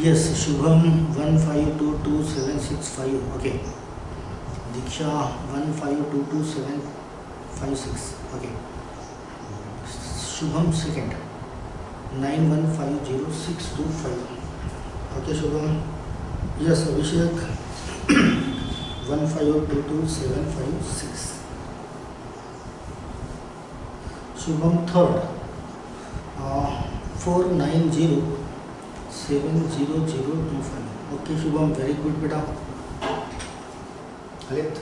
Yes, Shubham 1522765. Okay. Diksha 1522756. Okay. Shubham second 9150 625. Okay, Shubham. Yes, Abhishek 1522756. Shubham third 4907025. Okay, Shubham, very good बेटा. Correct.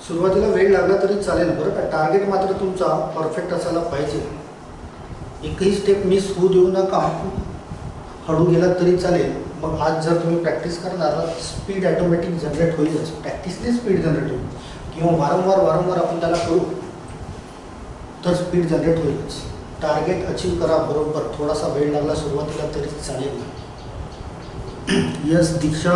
सुरुवातीला वेळ लागला तरी चालेल बरं का. टार्गेट मात्र तुमचा परफेक्ट असायला पाहिजे. एकही स्टेप मिस होऊ देऊ नका. हळू गेला तरी चालेल. मग आज जर तुम्ही प्रॅक्टिस करणार स्पीड ॲटोमॅटिक जनरेट होईलच. प्रॅक्टिसने स्पीड जनरेट होईल किंवा वारंवार आपण त्याला करू तर स्पीड जनरेट होईलच. टार्गेट अचीव करा बरोबर. थोडासा वेळ लागला सुरुवातीला तरी चालेल. यस दीक्षा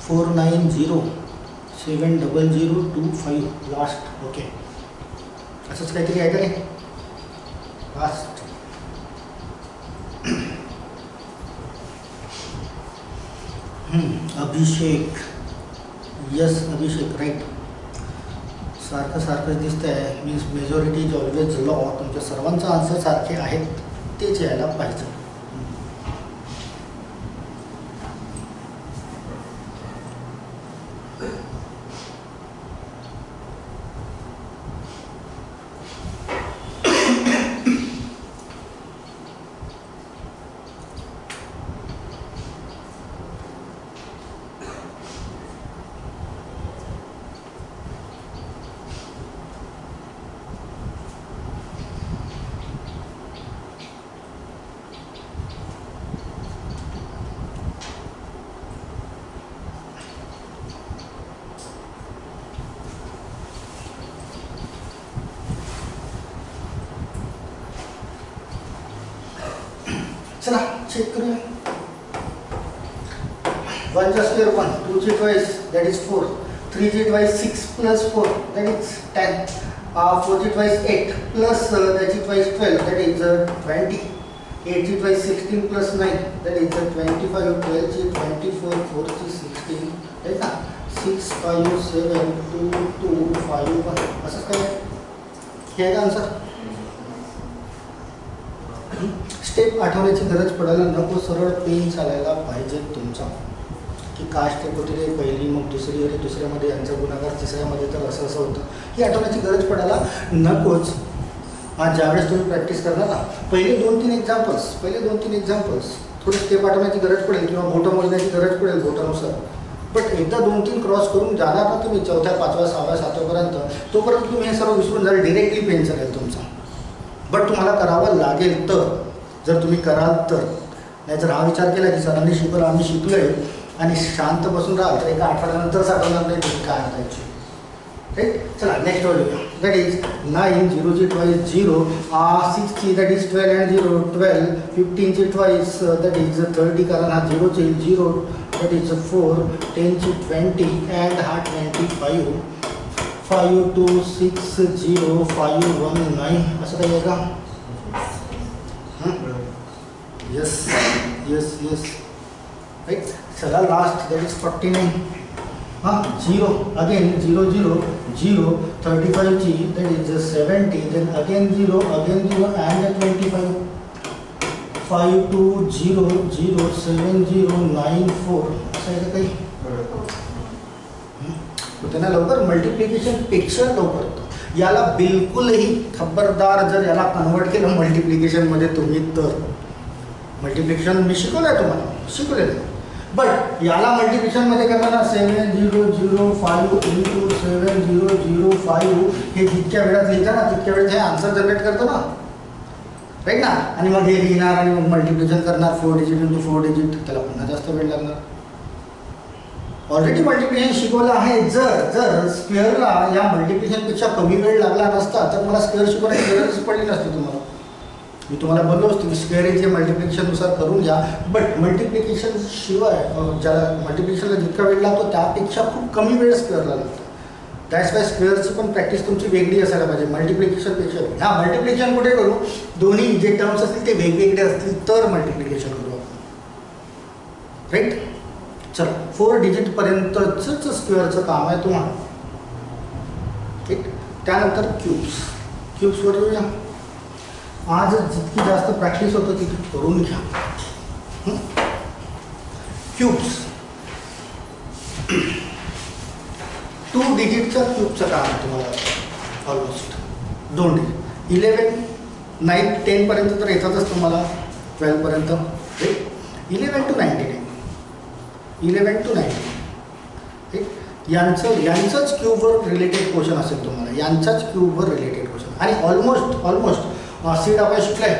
4907025 लास्ट. ओके, असंच काहीतरी आहे का नाही लास्ट. अभिषेक, यस अभिषेक राईट. सारखं दिसतंय. Means majority is always law. तुमच्या सर्वांचा आन्सर सारखे आहेत तेच यायला पाहिजे. चला चेक करूया. 1 चा स्क्वेअर 1, 2 ची ट्वाइस दॅट इज 4, 3 ची ट्वाइस 6 प्लस 4 दॅट इज 10, 4 ची ट्वाइस 8 प्लस त्याची ट्वाइस 12 दॅट इज 20, 8 ची ट्वाइस 16 प्लस 9 दॅट इज 25, 12 ची 24, 4 ची 16 आहे ना. 6 5 7 2 2 5 1 असंच काय हे आहे का आन्सर. स्टेप आठवण्याची गरज पडायला नको. सरळ पेन चालायला पाहिजे तुमचा की काय स्टेप होती रे पहिली, मग दुसरी, अरे दुसऱ्यामध्ये यांचा गुणाकार, तिसऱ्यामध्ये तर असं होतं. ही आठवण्याची गरज पडायला नकोच. आज ज्यावेळेस तुम्ही प्रॅक्टिस करणार ना पहिले 2-3 एक्झाम्पल्स थोडी स्टेप आठवण्याची गरज पडेल किंवा बोटं मोजण्याची गरज पडेल बोटानुसार. बट एकदा 2-3 क्रॉस करून जाणार ना तुम्ही 4थ्या 5व्या 6व्या 7व्यापर्यंत, तोपर्यंत तुम्ही हे सर्व विसरून जाल. डिरेक्टली पेन चालेल तुमचा. बट तुम्हाला करावं लागेल तर, जर तुम्ही कराल तर. नाहीतर हा विचार केला की सरांनी शिकवलं आम्ही शिकलोय आणि शांत बसून राहाल तर एका आठवड्यानंतर आठवणार नाही तुम्ही काय आणायची. राईट. चला नेक्स्ट वर लिहूया. दॅट इज 9, 0 ची ट्वाइस 0, 6 ची दॅट इज 12 अँड 0 12, 15 ची ट्वाइस दॅट इज 30 कारण हा 0 ची 0 दॅट इज 4, 10 ची 20 अँड हा 25, 5 2 6 0 5 1 9 असं काही आहे का. Yes yes yes right. चला लास्ट दॅट इज 49. 0 अगेन 0 0 0, 35 ची that is 70, then again 0 and 25. 52007094 असं आहे का काही होतं ना लवकर मल्टिप्लिकेशन पेक्षा लवकर होतं. याला बिलकुलही खबरदार जर याला कन्वर्ट केलं मल्टिप्लिकेशनमध्ये तुम्ही तर मल्टिप्लिकेशन मी शिकवलं आहे तुम्हाला शिकवलेलं आहे बट याला मल्टिप्लिकेशनमध्ये करताना 7005 इंटू 7005 हे जितक्या वेळात लिहितं ना तितक्या वेळात हे आन्सर जनरेट करतो ना राईट ना आणि मग हे लिहिणार आणि मग मल्टिप्लिकेशन करणार 4 डिजिट इंटू 4 डिजिट त्याला पुन्हा जास्त वेळ लागणार. ऑलरेडी मल्टिप्लिकेशन शिकवलं आहे. जर स्क्वेअरला या मल्टिप्लिकेशनपेक्षा कमी वेळ लागला नसता तर मला स्क्वेअर शिकवण्याची गरज पडली नसती तुम्हाला. मी तुम्हाला बोललो असतो की स्क्वेअर हे मल्टिप्लिकेशननुसार करून घ्या बट मल्टिप्लिकेशन शिवाय ज्याला मल्टिप्लिकेशनला जितका वेळ लागतो त्यापेक्षा खूप कमी वेळ स्क्वेअरला लागतो. दॅट्स वाय स्क्वेअरची पण प्रॅक्टिस तुमची वेगळी असायला पाहिजे मल्टिप्लिकेशनपेक्षा. ह्या मल्टिप्लिकेशन कुठे करू दोन्ही जे टर्म्स असतील ते वेगवेगळे असतील तर मल्टिप्लिकेशन करू आपण राईट. चला 4 डिजिटपर्यंतच स्क्वेअरचं काम आहे तुम्हाला ठीक. त्यानंतर क्यूब्सवर येऊया. आज जितकी जास्त प्रॅक्टिस होतं तितकी करून घ्या. क्यूब्स 2 डिजिटच्या क्यूबचं काम आहे तुम्हाला ऑलमोस्ट 2 डिजिट 11 9 10 पर्यंत तर येतातच तुम्हाला 12 पर्यंत 11 to 99 ठीक. यांचंच क्यूबवर रिलेटेड क्वेश्चन असेल तुम्हाला यांच्याच क्यूबवर रिलेटेड क्वेश्चन आणि ऑलमोस्ट सीड आपण शिकलाय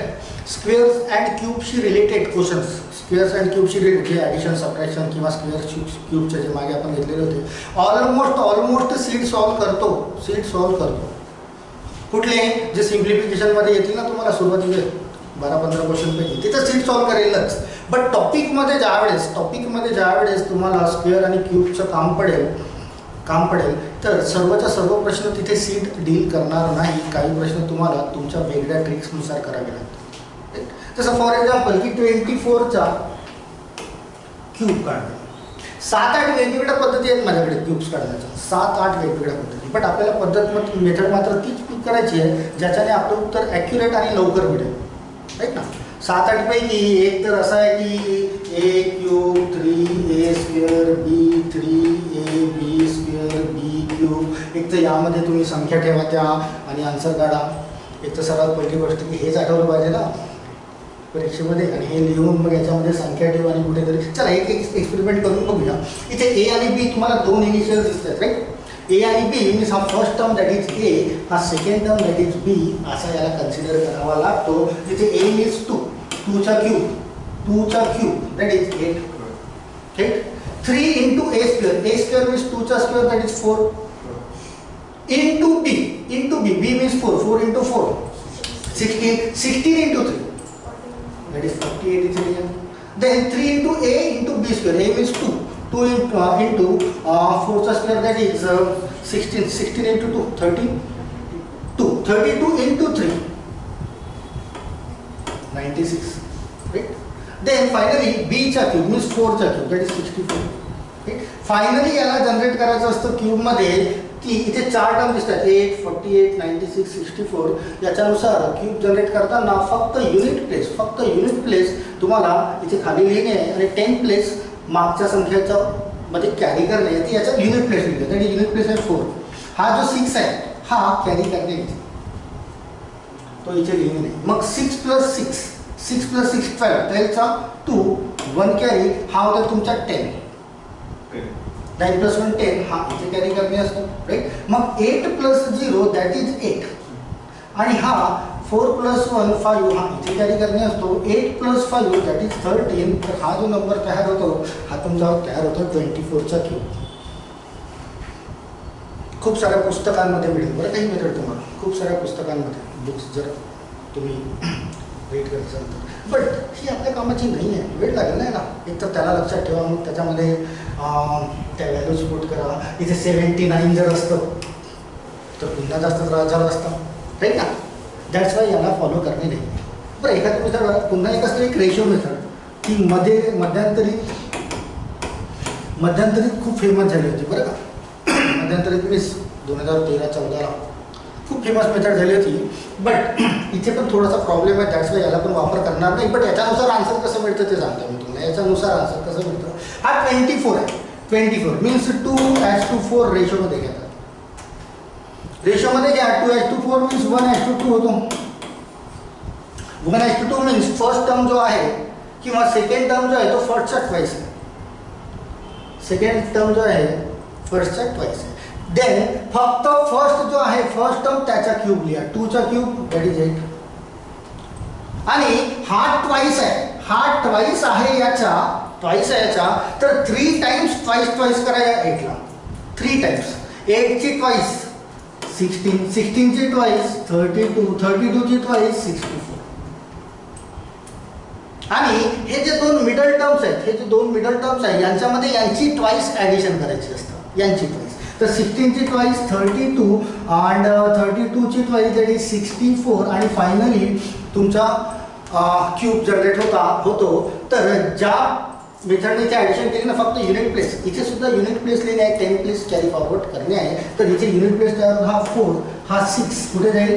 स्क्वेअर्स अँड क्यूबशी रिलेटेड क्वेश्चन्स. स्क्वेअर्स अँड क्यूबशी रिलेटेड ॲडिशन सबट्रॅक्शन किंवा स्क्वेअर क्यूबचे जे मागे आपण घेतलेले होते ऑलमोस्ट सीड सॉल्व करतो. कुठले जे सिम्प्लिफिकेशनमध्ये येतील ना तुम्हाला सुरुवातीचे 12-15 क्वेश्चन पैकी तिथं सीड सॉल्व करेलच. बट टॉपिकमध्ये ज्यावेळेस तुम्हाला स्क्वेअर आणि क्यूबचं काम पडेल तर सर्वच्या सर्व प्रश्न तिथे सीड डील करणार नाही. काही प्रश्न तुम्हाला तुमच्या वेगळ्या ट्रिक्सनुसार करावे लागतात. जसं फॉर एक्झाम्पल की 24चा क्यूब काढणं 7-8 वेगवेगळ्या पद्धती आहेत माझ्याकडे क्यूब्स काढण्याच्या 7-8 वेगवेगळ्या पद्धती. बट आपल्याला मेथड मात्र तीच पिक करायची आहे ज्याच्याने आपलं उत्तर ॲक्युरेट आणि लवकर मिळेल राईट ना. 7-8 पैकी एक तर असा आहे की a cube 3a square b 3ab square b cube. एक तर यामध्ये तुम्ही संख्या ठेवा त्या आणि आन्सर काढा. एक तर सर्वात पहिली गोष्ट की हेच आठवलं पाहिजे ना परीक्षेमध्ये आणि हे लिहून मग याच्यामध्ये संख्या ठेवा आणि कुठेतरी चला एक एक्सपेरिमेंट करून बघूया. इथे a आणि b तुम्हाला 2 इनिशियल दिसतात राईट. a आणि b मीन्स हा first term that is a हा second term that is b असा याला कन्सिडर करावा लागतो. तिथे a मीन्स 2चा क्यूब दॅट इज 8 ठीक. 3 इंटू a स्क्वेअर मीन्स 2चा square that is 4 into b means 4 into 4 16 into 3 that is 48 is again. Then 3 into a into b square. A means 2 into 4 square that is 16 into 2 32 into 3 96 right. Then finally b चा cube means 4 चा cube that is 64 right. Finally याला जनरेट करायचं असतं क्यूब मध्ये की इथे 4 टर्म दिसतात 8 48 96 64. याच्यानुसार क्यूब जनरेट करताना फक्त युनिट प्लेस तुम्हाला इथे खाली लिहिणे आणि 10 प्लेस मागच्या संख्येच्या मध्ये कॅरी करणे ती याच्यात युनिट प्लेस लिहिली आणि युनिट प्लेस आहे 4. हा जो 6 आहे हा कॅरी करणे तो इथे लिहिणे नाही. मग 6 + 6 12चा 2 1 कॅरी हा होता तुमचा 10 9 + 1 10 हा इथे कॅरी करणे असतो राईट. मग 8 + 0 दॅट इज 8 आणि हा 4 + 1 5 हा इथे कॅरी करणे असतो. 8 + 5 दॅट इज 13. तर हा जो नंबर तयार होतो हा तुमचा तयार होतो 24चा क्यूब. खूप साऱ्या पुस्तकांमध्ये मिळेल बरं काही मेथड तुम्हाला खूप साऱ्या पुस्तकांमध्ये बुक्स जर तुम्ही रीड करत असाल तर. बट ही आपल्या कामाची नाही आहे. वेळ लागेल नाही ना. एक तर त्याला लक्षात ठेवा मग त्याच्यामध्ये त्या व्हॅल्यूज पुट करा. इथे 79 जर असतं तर पुन्हा जास्त त्रास झाला असता राईट ना. दॅट्स वाय याला फॉलो करणे नाही. बरं एखादी मेथड पुन्हा एक असतं एक रेशो मेथड ती मध्यंतरीत खूप फेमस झाली होती बरं का. मध्यंतरीत मीन्स 2013-14ला खूप फेमस मेथड झाली होती. बट इथे पण थोडासा प्रॉब्लेम आहे, त्याशिवाय याला पण वापर करणार नाही. बट याच्यानुसार आन्सर कसं मिळतं ते सांगतो मी तुम्हाला. याच्यानुसार आन्सर कसं मिळतं, हा 24 आहे. 24 मीन्स 2:4 रेशोमध्ये घेतात. रेशोमध्ये घ्या, 2:4 मीन्स 1:2 होतो. 1:2 मीन्स फर्स्ट टर्म जो आहे किंवा सेकंड टर्म जो आहे तो फर्स्टचा ट्वाइस आहे. सेकंड टर्म जो आहे फर्स्टचा ट्वाइस आहे. देन फक्त फर्स्ट जो आहे फर्स्ट टर्म त्याचा क्यूब लिहा, 2चा क्यूब दॅट इज 8. आणि हा ट्वाइस आहे, हा ट्वाइस आहे याचा, ट्वाइस आहे याचा, तर 3 टाइम्स ट्वाइस करायला 8ला. 3 टाइम्स 8ची ट्वाइस 16, 16ची ट्वाइस 32, 32ची ट्वाइस 64. आणि हे जे दोन मिडल टर्म्स आहेत, हे जे दोन मिडल टर्म्स आहेत यांच्यामध्ये यांची ट्वाइस ॲडिशन करायची असतं, यांची ट्वाइस. तर 16ची ट्वाइस 32 अँड 32ची ट्वाइस दॅट इज 64. आणि फायनली तुमचा क्यूब जनरेट होतो. तर ज्या मेथडने इथे ॲडिशन केली ना, फक्त युनिट प्लेस, इथे सुद्धा युनिट प्लेस लिहिणे आहे, 10 प्लेस कॅरी फॉरवर्ड करणे आहे. तर इथे युनिट प्लेस तयार, हा 4, हा 6 कुठे जाईल,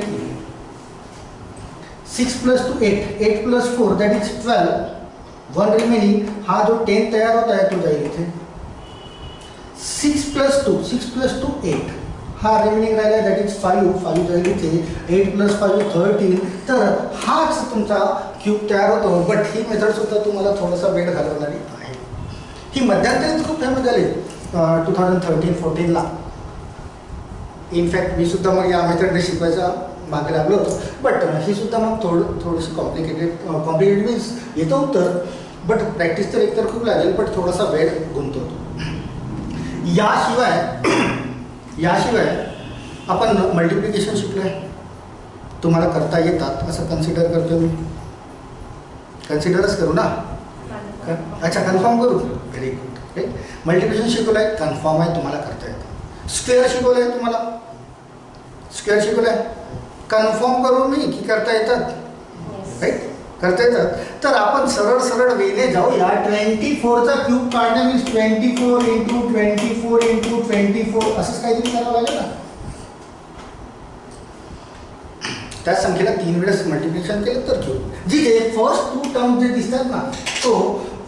6 + 2 8, 8 + 4 दॅट इज 12. 1 रिमेनिंग, हा जो 10 तयार होत आहे तो जाईल इथे. 6 + 2 8, हा रिमेनिंग राहिला दॅट इज 5 जाईल इथे. 8 + 5 13. तर हाच तुमचा क्यूब तयार होतो. बट ही मेथड सुद्धा तुम्हाला थोडासा वेळ घालवणारी आहे. ही मध्यंतरी खूप फेमस झाली 2013-14ला. इनफॅक्ट मी सुद्धा मग या मेथडने शिकवायचा मागे लागलो होतो. बट ही सुद्धा मग थोडीशी कॉम्प्लिकेटेड मीन्स येतं उत्तर. बट प्रॅक्टिस तर एकतर खूप लागेल, बट थोडासा वेळ गुंतवतो. याशिवाय आपण मल्टिप्लिकेशन शिकलो आहे, तुम्हाला करता येतात असं कन्सिडर करतो मी. कन्सिडरच करू ना, अच्छा कन्फर्म करू. Very good. मल्टिप्लिकेशन शिकवलं आहे, कन्फर्म आहे, तुम्हाला करता येतं. स्क्वेअर शिकवलं आहे तुम्हाला, स्क्वेअर शिकवलं आहे, कन्फर्म करू मी की करता येतात, राईट, करता येतात. तर आपण सरळ वेने जाऊया. 24चा क्यूब काढणे मीन्स 24 × 24 × 24 असंच काहीतरी करावं लागेल ना. त्या संख्येला 3 वेळेस मल्टिप्लिकेशन केलं तर क्यूब. जिथे फर्स्ट 2 टर्म जे दिसतात ना, तो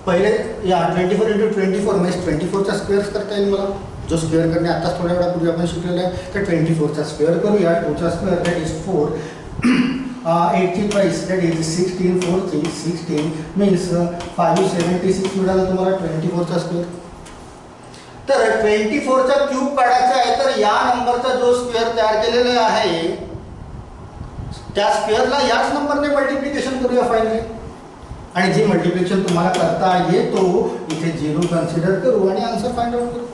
पहिले या 24 × 24 म्हणजे 24चा स्क्वेअर करता येईल मला, जो स्क्वेअर करणे आताच थोड्या वेळापूर्वी आपण शिकलेला आहे. तर 24चा स्क्वेअर करूया. 2चा स्क्वेअर दॅट इज 4. 8ची ट्वाइस दॅट इज 16. 4 3 16 मीन्स 576 मिळाला तुम्हाला 24चा स्क्वेअर. तर 24चा क्यूब काढायचा आहे, तर या नंबरचा जो स्क्वेअर तयार केलेला आहे त्या स्क्वेअरला याच नंबरने मल्टिप्लिकेशन करूया फायनली. आणि जे मल्टिप्लिकेशन तुम्हाला करता येतो इथे 0 कन्सिडर करू आणि आन्सर फाइंड आउट करू.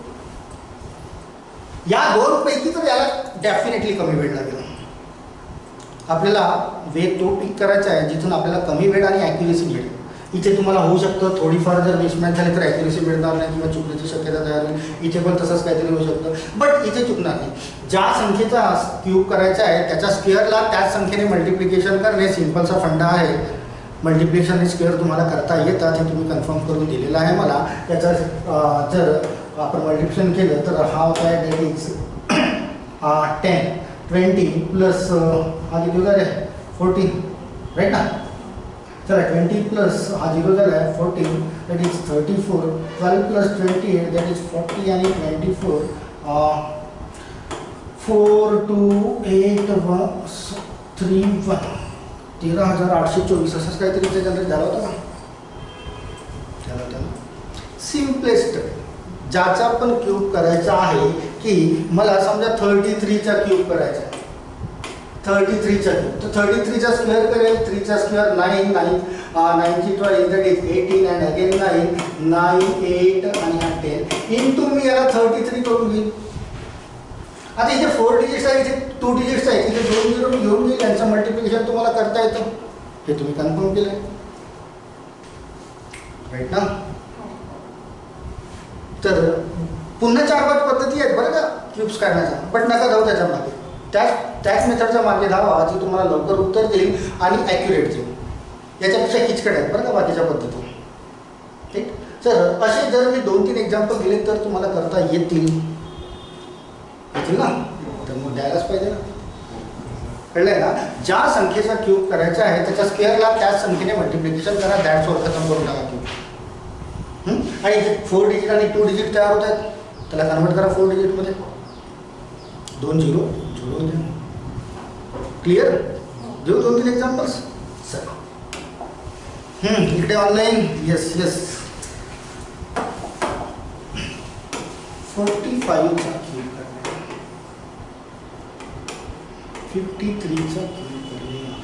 या दोनपैकी तर याला डेफिनेटली कमी वेळ लागेल. आपल्याला वे तो पिक करायचा आहे जिथून आपल्याला कमी वेळ आणि ॲक्युरेसी मिळेल. इथे तुम्हाला होऊ शकतं थोडीफार जर मिसमॅच झाली तर ॲक्युरेसी मिळणार नाही किंवा चुकण्याची शक्यता तयार होईल. इथे पण तसंच काहीतरी होऊ शकतं, बट इथे चुकणार नाही. ज्या संख्येचा क्यूब करायचा आहे त्याच्या स्क्वेअरला त्याच संख्येने मल्टिप्लिकेशन करणे सिंपलचा फंडा आहे. मल्टिप्लिकेशन आणि स्क्वेअर तुम्हाला करता येतात हे तुम्ही कन्फर्म करून दिलेलं आहे मला. त्याचा जर आपण मल्टिप्लिकेशन केलं तर हा होता आहे दॅट इज 10 20 प्लस हा किती झाला आहे 14, राईट ना. चला 20 प्लस हा 0 झाला आहे 14 दॅट इज 34. 12 + 28 दॅट इज 40 आणि 24 4 2 8 1 3 1 13,824 असंच काहीतरी इथे जनरेट झालं होतं ना. झालं होतं ना. सिम्पलेस्ट ज्याचा पण क्यूब करायचा आहे की मला समजा 33चा क्यूब करायचा आहे. 33चा क्यूब तर 33चा स्क्वेअर करेल. 3चा स्क्वेअर 9 9ची twice that is 18 and again 9 8 आणि हा 10 इंटू मी याला 33 करून घेईन. आता इथे 4 डिजिट्स आहे, इथे 2 डिजिट्स आहे, इथे 2 0 मी घेऊन घेईल. यांचं मल्टिप्लिकेशन तुम्हाला करता येतं हे तुम्ही कन्फर्म केलं, राईट ना. तर पुन्हा 4-5 पद्धती आहेत बरं का क्यूब्स काढण्याचा, बट नका जाऊ त्याच्या मागे. त्याच मेथडच्या मागे धावा जी तुम्हाला लवकर उत्तर देईल आणि ॲक्युरेट देईल. याच्यापेक्षा किचकट आहेत बरं का बाकीच्या पद्धती, ठीक. तर असे जर मी 2-3 एक्झाम्पल दिले तर तुम्हाला करता येतील ना, तर मग द्यायलाच पाहिजे ना. कळलंय ना? ज्या संख्येचा क्यूब करायचा आहे त्याच्या स्क्वेअरला त्याच संख्येने मल्टिप्लिकेशन करा, दॅट्स ऑल, खतम करून टाका क्यूब. आणि इथे 4 डिजिट आणि 2 डिजिट तयार होत आहेत, त्याला कन्वर्ट करा 4 डिजिटमध्ये. 2 0 0 द्या. क्लिअर? देऊ 2-3 एक्झाम्पल्स. इकडे ऑनलाईन. Yes yes. 45चा क्यूब करणे, 53चा क्यूब करणे आहे.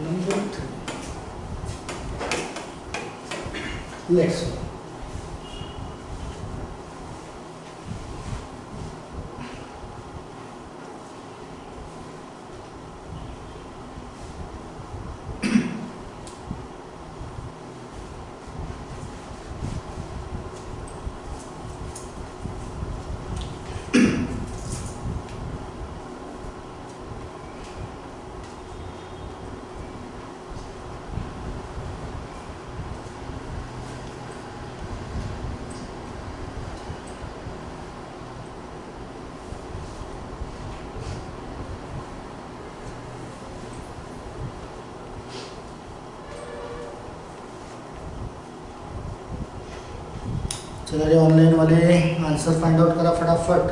नंबर 3. लेट्स चला रे ऑनलाइन वाले आंसर फाइंड आउट करा फटाफट.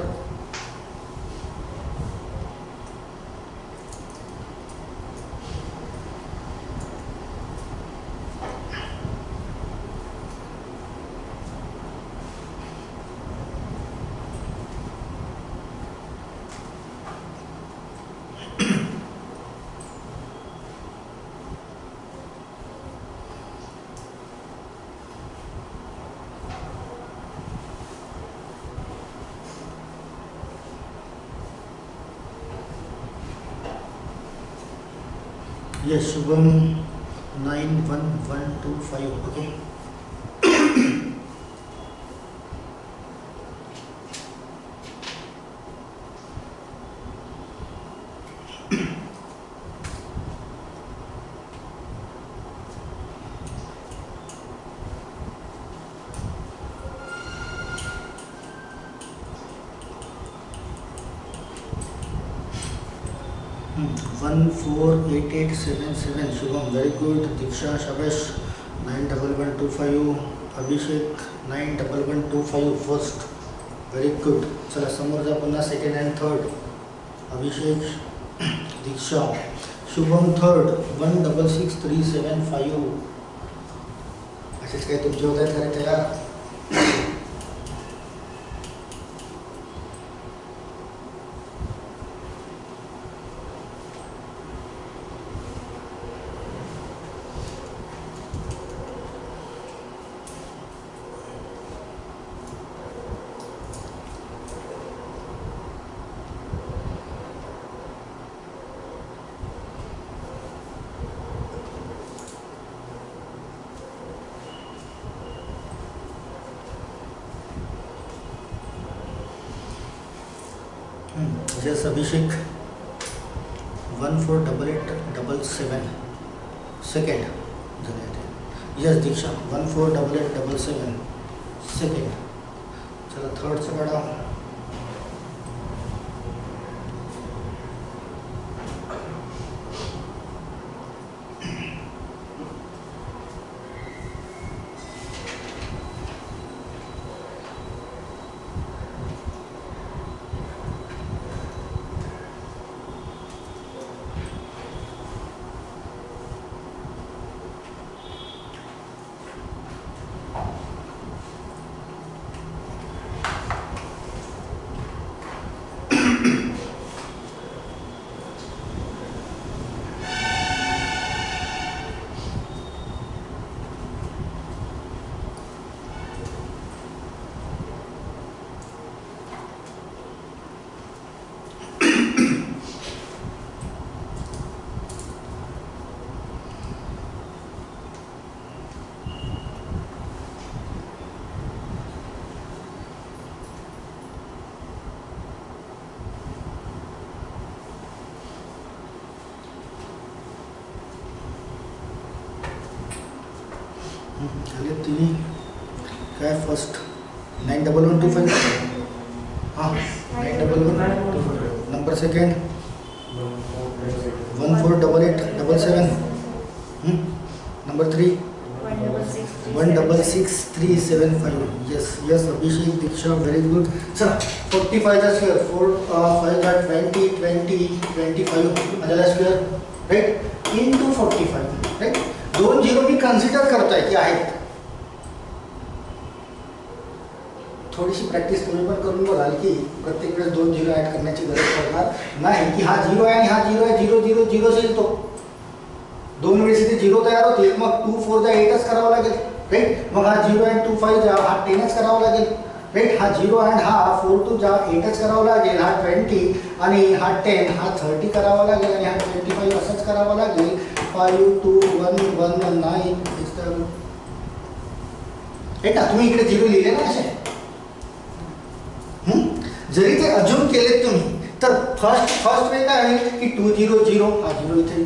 Yes, Shubham 91125. Okay. Hmm. 148877. Shubham, very good. Diksha, Shabash 91125. Abhishek 91125 first. Very good. चला समोर जा पुन्हा second and third. Abhishek, Diksha, Shubham third 166375. असेच काही तुमचे होत आहेत खरे तयार. Yes, Abhishek 148877 second. Yes, Diksha 148877 second. चलो थर्ड से बड़ा. चलिए तीन क्या है फर्स्ट 91125. हाँ 91125 number second 148877. Number 3. 166375. Yes, Abhishek, Diksha, very good. Sir, 45 is here. 4 5 are 20, 20, 25. Another square, right? Into 45, right? दोन झिरो मी कन्सिडर करताय की आहेत. थोडीशी प्रॅक्टिस तुम्ही पण करून बघाल की प्रत्येक वेळेस दोन झिरो ऍड करण्याची गरज पडणार नाही की हा झिरो आहे आणि हा झिरो आहे, झिरो झिरो झिरो येईल तो. दोन वेळेस इथे झिरो तयार होतील, मग 2 4 जा 8च करावं लागेल, राईट. मग हा 0 आणि 2 5 जा हा 10च करावा लागेल, राईट. हा 0 आणि हा 4 2 जा 8च करावा लागेल, हा 20 आणि हा 10 हा 30 करावा लागेल आणि हा 25 असंच करावा लागेल. 5 2 1 1 9 हे का तुम्ही इकडे 0 लिहिले ना असे. जरी ते अज्यूम केलेत तुम्ही तर फर्स्ट वे काय आहे की 2 0 0 हा 0 इथे,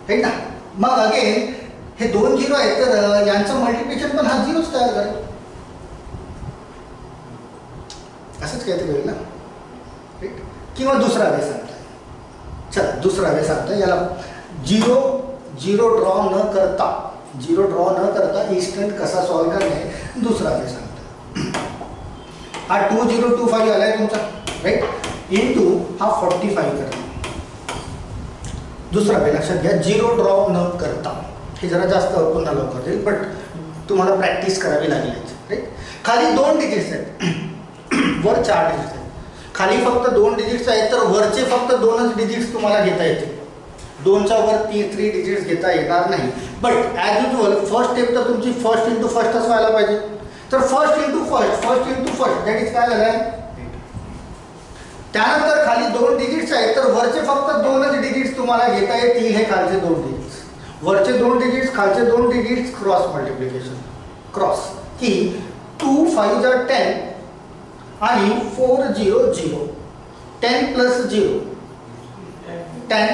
राईट ना. मग अगेन हे दोन झिरो आहेत तर यांचं मल्टिप्लिकेशन पण हा झिरोच तयार करेल, असंच काहीतरी होईल ना, राईट. किंवा दुसरा वे सांगताय, चला दुसरा वे सांगताय. याला झिरो ड्रॉ न करता इन्स्टंट कसा सॉल्व करणे दुसरा वे सांगताय. हा 2025 आलाय तुमचा, राईट. इंटू हा 45 करता. दुसरा वे लक्षात घ्या, झिरो ड्रॉ न करता. हे जरा जास्त पुन्हा लवकर जाईल, बट तुम्हाला प्रॅक्टिस करावी लागेल, राईट. खाली 2 डिजिट्स आहेत, वर 4 डिजिट्स आहेत. खाली फक्त 2 डिजिट्स आहेत तर वरचे फक्त 2च डिजिट्स तुम्हाला घेता येतील. 2च्या वर 3 डिजिट्स घेता येणार नाही. But as usual first step तर तुमची फर्स्ट इंटू फर्स्टच व्हायला पाहिजे. तर first into first that is काय झालं. त्यानंतर खाली 2 डिजिट्स आहेत तर वरचे फक्त 2च डिजिट्स तुम्हाला घेता येतील. हे खालचे 2 डिजिट्स, वरचे 2 डिजिट्स, खालचे 2 डिजिट्स क्रॉस मल्टिप्लिकेशन, क्रॉस की 2 5 जा 10 आणि 4 0 0 10 प्लस 0 10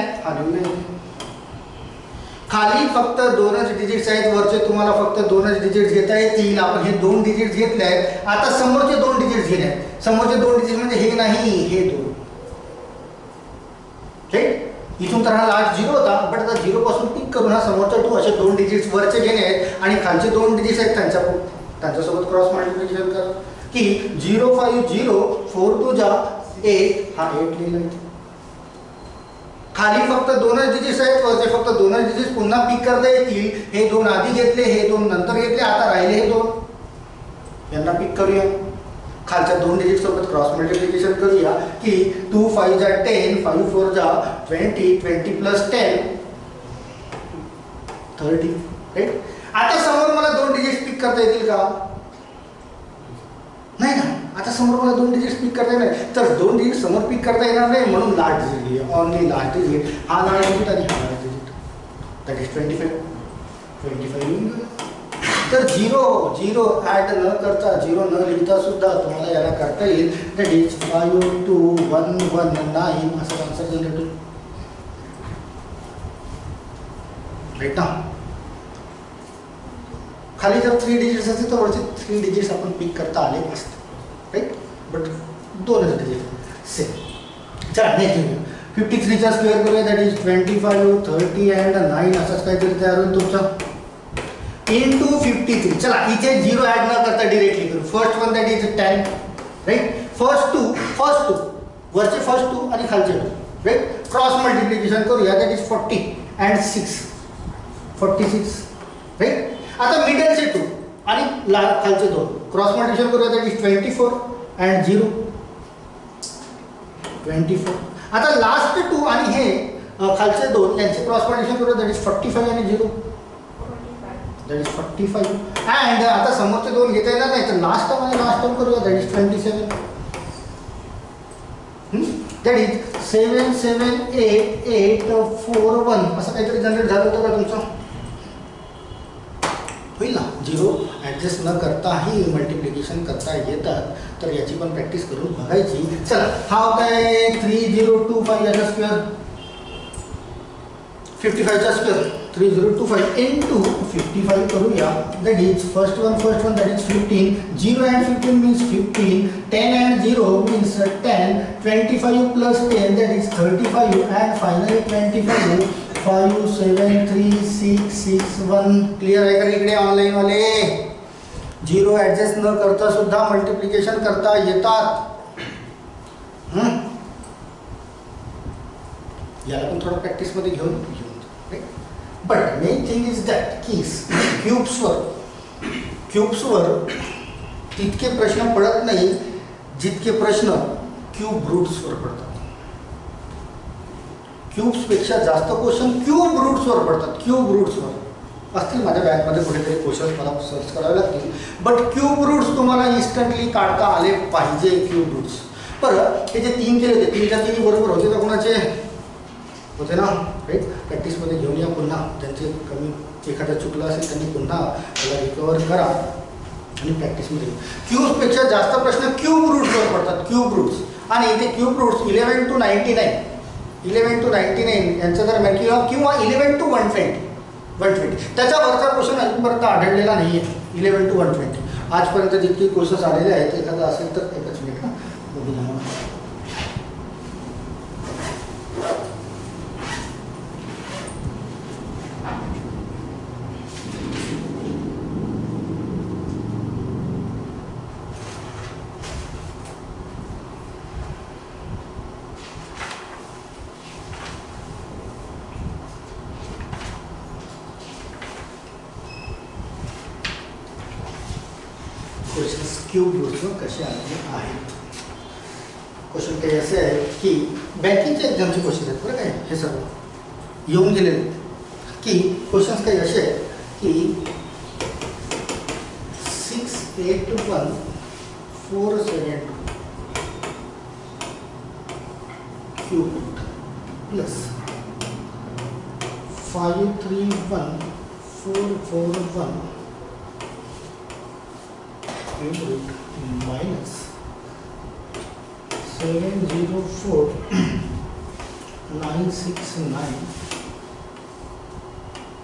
खाली फक्त 2च डिजिट्स आहेत, वरचे तुम्हाला फक्त 2च डिजिट्स घेता येतील. आपण हे 2 डिजिट्स घेतले आहेत. आता समोरचे 2 डिजिट्स घेणे आहेत. समोरचे 2 डिजिट्स म्हणजे हे नाही, हे 2, राईट. इथून तर हा लास्ट 0 होता, बट आता 0 पासून पिक करून हा समोरचा 2 असे 2 डिजिट्स वरचे घेणे आहेत आणि खालचे 2 डिजिट्स आहेत त्यांच्यासोबत क्रॉस मल्टिप्लिकेशन करा की 0 5 0 4 2 जा 8 हा 8 लिहिला. खाली फक्त 2च डिजिट्स आहेत, वरचे फक्त 2च डिजिट्स पुन्हा पिक करता येतील. हे 2 आधी घेतले, हे 2 नंतर घेतले, आता राहिले हे 2, यांना पिक करूया. खालच्या 2 डिजिट सोबत क्रॉस मल्टिप्लिकेशन करूया की 2 5 जा 10 5 4 जा 20 20 प्लस 10 30, राईट. आता समोर मला 2 डिजिट्स पिक करता येतील का? नाही ना. आता समोर मला 2 डिजिट्स पिक करता येणार नाही, तर 2 डिजिट समोर पिक करता येणार नाही, म्हणून last digit, only last digit, हा लास्ट डिजिट आणि हा लास्ट डिजिट, दॅट इज 25 येऊन गेलं. तर 0 ॲड न करता, 0 न लिहिता सुद्धा तुम्हाला याला करता येईल. दॅट इज 5 2 1 1 9 असं आन्सर जनरेट होईल, राईट ना. खाली जर 3 डिजिट्स असते तर वरचे 3 डिजिट्स आपण पिक करता आले असते, राईट. बट 2च डिजिट सेम. चला नेक्स्ट 53चा स्क्वेअर करूया. दॅट इज 25 30 अँड 9 असंच काहीतरी तयार होईल तुमचा इंटू 53. चला इथे 0 ॲड न करता डिरेक्टली करू. First one that is 10, right. First two वरचे फर्स्ट 2 आणि खालचे 2, राईट. क्रॉस मल्टिप्लिकेशन करूया. That is 40 and 6 46, right. आता मिडलचे 2 आणि खालचे 2 क्रॉस मल्टिप्लिकेशन करूया. That is 24 and 0 24. आता लास्ट 2 आणि हे खालचे 2 यांचे क्रॉस मल्टिप्लिकेशन करूया. दॅट इज 45 आणि 0 दॅट इज 45. अँड आता समोरचे 2 घेता येणार नाही तर लास्ट टर्म करूया. That is 27. दॅट इज 7 7 8 8 4 1 असं काहीतरी जनरेट झालं होतं का तुमचं? होईल ना. 0 ॲडजस्ट न करताही मल्टिप्लिकेशन करता येतात, तर याची पण प्रॅक्टिस करून बघायची. चला हा होता 3025 याचा स्क्वेअर 55चा स्क्वेअर 3025 इंटू 55 करूया. That is first one that is 15. 0 and 15 means 15. 10 and 0 means 10. 25 plus 10 that is 35 and finally 25. 5 7 3 6 6 1. Clear आहे का इकडे ऑनलाईन वाले? 0 ॲडजस्ट न करता सुद्धा मल्टिप्लिकेशन करता येतात. याला पण थोडं प्रॅक्टिसमध्ये घेऊन but main thing is that की क्यूब्सवर तितके प्रश्न पडत नाही जितके प्रश्न क्यूब रूट्सवर पडतात. क्यूब्सपेक्षा जास्त क्वेश्चन क्यूब रूट्सवर पडतात. क्यूब रूट्सवर असतील माझ्या बॅगमध्ये कुठेतरी क्वेश्चन्स मला सर्च करावे लागतील. बट क्यूब रूट्स तुम्हाला इन्स्टंटली काढता आले पाहिजे. क्यूब रूट्स बरं हे जे 3 केले होते 3च्या 3 बरोबर होते का कोणाचे होते ना? राईट. प्रॅक्टिसमध्ये घेऊन या पुन्हा. त्यांचे कमी एखादा चुकलं असेल त्यांनी पुन्हा त्याला रिकवर करा आणि प्रॅक्टिसमध्ये. क्यूब्सपेक्षा जास्त प्रश्न क्यूब रूट्सवर पडतात. क्यूब रूट्स आणि इथे क्यूब रूट्स 11 to 99 यांच्या दरम्यान किंवा 11 to 120 त्याच्यावरचा क्वेश्चन अजूनपर्यंत आढळलेला नाही आहे. 11 to 120 आजपर्यंत जितके क्वेश्चन्स आलेले आहेत एखादा असेल तर एकच मिनिट ना बघू द्या मला. क्वेश्चन्स क्यूब रूट्सवर कसे आलेले आहेत. क्वेश्चन काही असे आहेत की बँकिंगच्या एक्झामचे क्वेश्चन आहेत बरं काय. हे सगळं येऊन गेलेले की क्वेश्चन्स काही असे आहेत की 681,472 cube root plus 531,441 cube root minus 704,969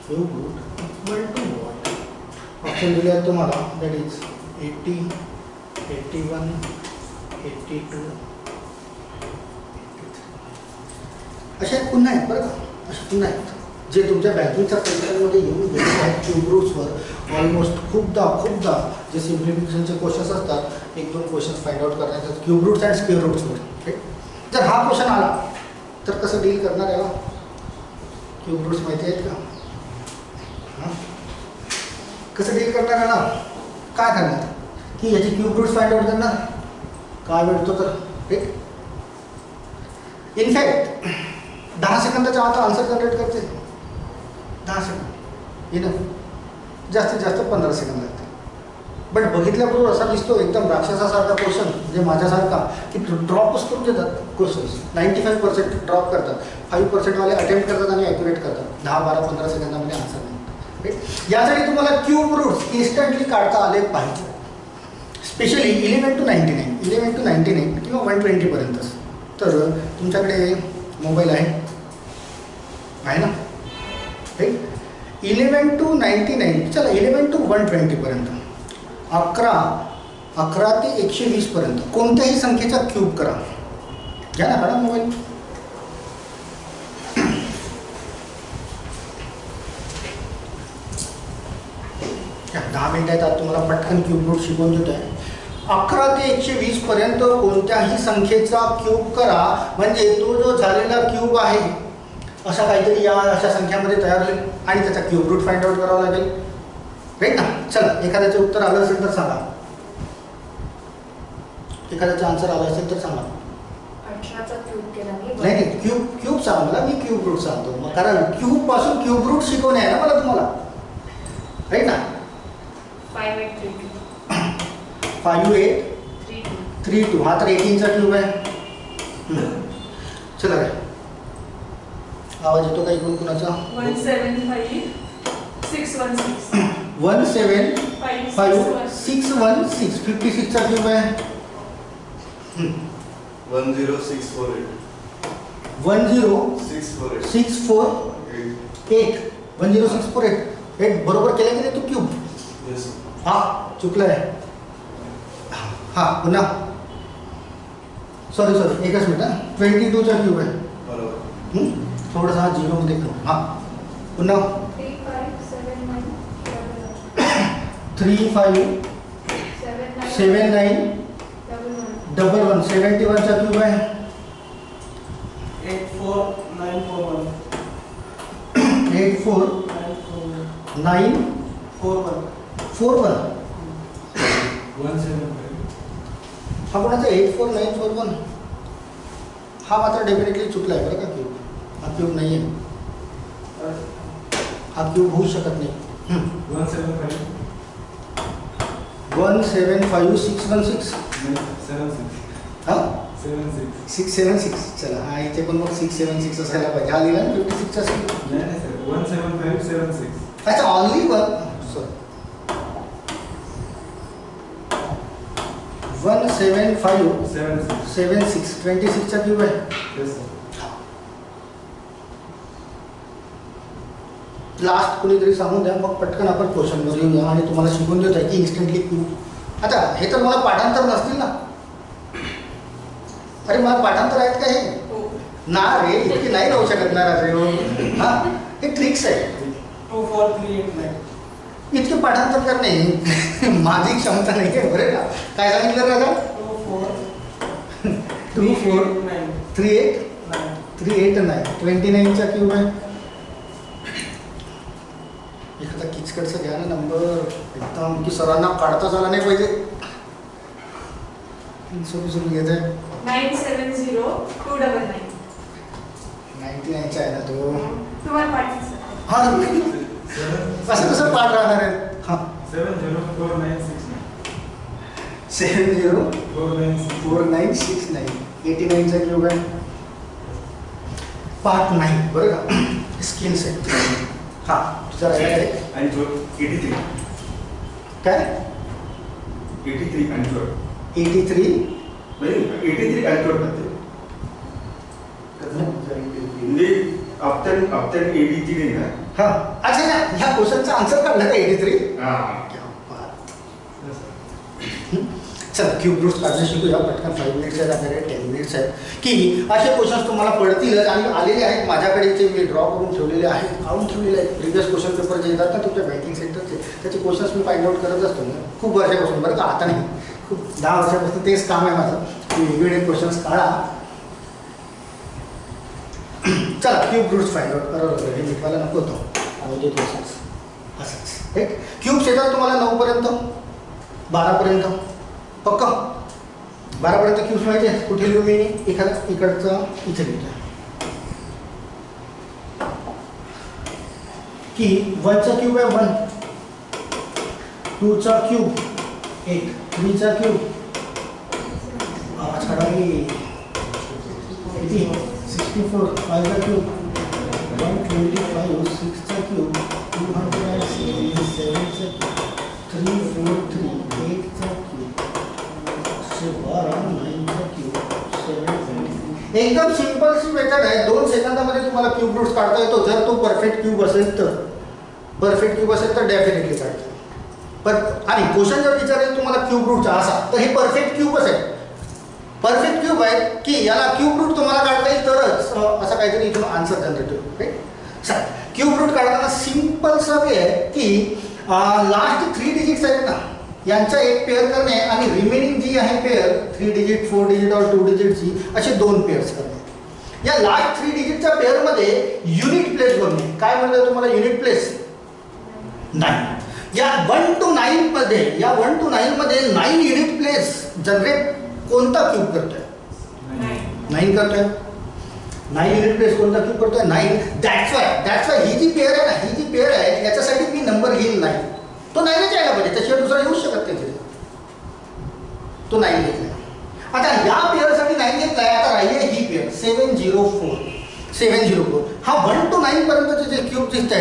cube root equal to what. Option दिले आहेत तुम्हाला. दॅट इज 80, 81, 82, असे पुन्हा आहेत बरं का. असे पुन्हा आहेत जे तुमच्या बँकिंगच्या परीक्षांमध्ये येऊन गेले आहेत. क्यूब रूट्सवर ऑलमोस्ट खूपदा जे सिम्प्लिफिकेशनचे क्वेश्चन्स असतात 1-2 क्वेश्चन्स फाइंड आउट करण्याचे क्यूब रूट्स अँड स्क्वेअर रूट्सवर. जर हा क्वेश्चन आला तर कसं डील करणार याला? क्यूब रूट्स माहिती आहेत का? कसं डील करणार याला? काय करणार की याची क्यूब रूट्स फाइंड आउट करणार. काय भेटतो तर ठीक. इनफॅक्ट 10 सेकंदाच्या आत आन्सर जनरेट करते. 10 सेकंद येणं जास्तीत जास्त 15 सेकंद लागते. बट बघितल्याबरोबर असा दिसतो एकदम राक्षसासारखा क्वेश्चन म्हणजे माझ्यासारखा की ड्रॉपच करून देतात क्वेश्चन्स. 95% ड्रॉप करतात. 5% वाले अटेम्प्ट करतात आणि ॲक्युरेट करतात. 10, 12, 15 सेकंदामध्ये आन्सर नाही. यासाठी तुम्हाला क्यूब रूट्स इन्स्टंटली काढता आले पाहिजे. स्पेशली 11 to 99 किंवा 120 पर्यंत. तर तुमच्याकडे मोबाईल आहे ना राईट. 11 to 99 चला 11 to 120 पर्यंत 11 ते 120 पर्यंत कोणत्याही संख्येचा क्यूब करा. घ्या ना काढा मोबाईल. या 10 मिनिटात तुम्हाला पटकन क्यूब रूट शिकवून देतो आहे. 11 ते 120 पर्यंत कोणत्याही संख्येचा क्यूब करा म्हणजे तो जो झालेला क्यूब आहे अशा काहीतरी या अशा संख्यामध्ये तयार होईल आणि त्याचा क्यूब रूट फाइंड आउट करावा लागेल राईट ना. चला एखाद्याचं उत्तर आलं असेल तर सांगा. एखाद्याचं आन्सर आलं असेल तर सांगा. 18चा क्यूब केला मी. नाही क्यूब सांगा मला. मी क्यूब रूट सांगतो मग कारण क्यूब पासून क्यूब रूट शिकवणे आहे ना मला तुम्हाला राईट ना. 5832 हा तर 18चा क्यूब आहे. चला काय आवाज येतो का इकडून कुणाचा? 175,616 56चा क्यूब आहे. 10648 10648 8 10648 8 बरोबर केलं की नाही तू क्यूब? येस हा चुकलं आहे. हां पुन्हा सॉरी एकच मिनिट हां 22चा क्यूब आहे. बरोबर. थोडंसं हा झिरोमध्ये करू. हां पुन्हा 3, 5, 7, 9, 3 5 7 9 11 71चा क्यूब आहे. 8 4 9 4 1 8 4 9 4 1 4 1 1 7 हा कोणाचा 8 4 9 4 1 हा मात्र डेफिनेटली चुकला आहे बरं का क्यूब. हा क्यूब नाही आहे. हा क्यूब होऊ शकत नाही. 1 7 5 1 7 5 6 1 6 7 6 हां 7 6 6 7 6 चला हा इथे पण मग 6 7 6 असायला पाहिजे. हा लिहिला ना 56चा क्यूब. नाही सर 1 7 5 7 6 अच्छा ऑनली वन सॉरी 1 7 5 7 6 7 6 26चा क्यूब आहे. yes sir लास्ट कोणीतरी सांगून द्या मग पटकन आपण क्वेश्चनवर येऊया आणि तुम्हाला शिकून देत आहे की इन्स्टंटली क्यूब. आता हे तर मला पाठांतर नसतील ना? अरे मला पाठांतर आहेत का हे? ना रे इतकी नाही राहू शकत ना राजे. हां हे ट्रिक्स आहे. 2 4 3 8 9 इतके पाठांतर करणे माझी क्षमता नाही आहे बरं का. काय सांगितलं राजा? 2 4 2 4 9 3 8 9 3 8 9 29चा क्यूब आहे. एखादा किचकटचा घ्या ना नंबर एकदम की सरांना काढताच आला नाही पाहिजे. सुरू घेत आहे 970 99चा आहे ना तो. तुम्हाला पाठीचं सर. हा असं कसं पाठ राहणार आहे? हां 7 0 4 9 6 7 0 4 9 6 4 9 6 9 89चा क्यूब आहे. पाठ नाही बरं का. स्किल्स आहे. हां तुझा राहिला आहे आणि जो 83 काय 83 आणि जो 83 म्हणजे 83 आणि जो करते म्हणजे आफ्टर 83 नाही ना. हां अच्छा ह्या क्वेश्चनचा आन्सर काढला का 83? हां चला क्यूब रूट्स काढणं शिकूया पटकन. 5 मिनिट्स आहेत आपल्याकडे 10 मिनिट्स आहेत की असे क्वेश्चन्स तुम्हाला पडतीलच आणि आलेले आहेत माझ्याकडे. ते मी ड्रॉ करून ठेवलेले आहेत, काढून ठेवलेले आहेत. प्रिव्हियस क्वेश्चन पेपर जे येतात ना तुमच्या बँकिंग सेक्टरचे त्याचे क्वेश्चन्स मी फाइंड आउट करत असतो ना खूप वर्षापासून बरं का. आता नाही, खूप 10 वर्षापासून तेच काम आहे माझं की वेगवेगळे क्वेश्चन्स काढा. चला क्यूब रूट्स फाइंड आउट करा. हे मिटवायला नको होतं असंच राईट. क्यूब्स येतात तुम्हाला 9 पर्यंत 12 पर्यंत पक्का. 12 पर्यंत क्यूब्स माहिती आहे. कुठे लिहू मी? इकडचा इथे लिहितो की 1चा क्यूब आहे 1 2चा क्यूब 8 3चा क्यूब छाडा मी 64 5चा क्यूब 125 6चा क्यूब 207 7चा क्यूब 343 8चा क्यूब 12 9चा क्यूब 7. एकदम सिंपल सी मेथड आहे. 2 सेकंदामध्ये तुम्हाला क्यूब रूट्स काढता येतो जर तो परफेक्ट क्यूब असेल तर. परफेक्ट क्यूब असेल तर डेफिनेटली काढतो. पण आणि क्वेश्चन जर विचारेल तुम्हाला क्यूब रूटचा असा तर हे परफेक्ट क्यूबच आहे. परफेक्ट क्यूब आहे की याला क्यूब रूट तुम्हाला काढता येईल तरच असं काहीतरी इथून आन्सर जनरेट होईल. राईट. क्यूब रूट काढताना सिंपलसा वे आहे की लास्ट 3 डिजिट्स आहेत ना यांचा एक पेअर करणे आणि रिमेनिंग जी आहे पेअर 3 डिजिट 4 डिजिट और 2 डिजिटची असे 2 पेअर्स करणे. या लास्ट 3 डिजिटच्या पेअरमध्ये युनिट प्लेस बनणे. काय म्हणतात तुम्हाला युनिट प्लेस? 9. या 1 to 9 मध्ये 9 युनिट प्लेस जनरेट कोणता क्यूब करतोय? 9 करतोय. 9 युनिट प्लेस कोणता क्यूब करतोय? 9. दॅट्स वाय ही जी पेअर आहे याच्यासाठी मी नंबर घेईल 9. तो 9च यायला पाहिजे, त्याशिवाय दुसरा येऊच शकत नाही. तो 9 घेतलाय. आता या पेअरसाठी 9 घेतलाय. आता राहिली ही पेअर 704. हा 1 to 9 पर्यंतचे जे क्यूब दिसत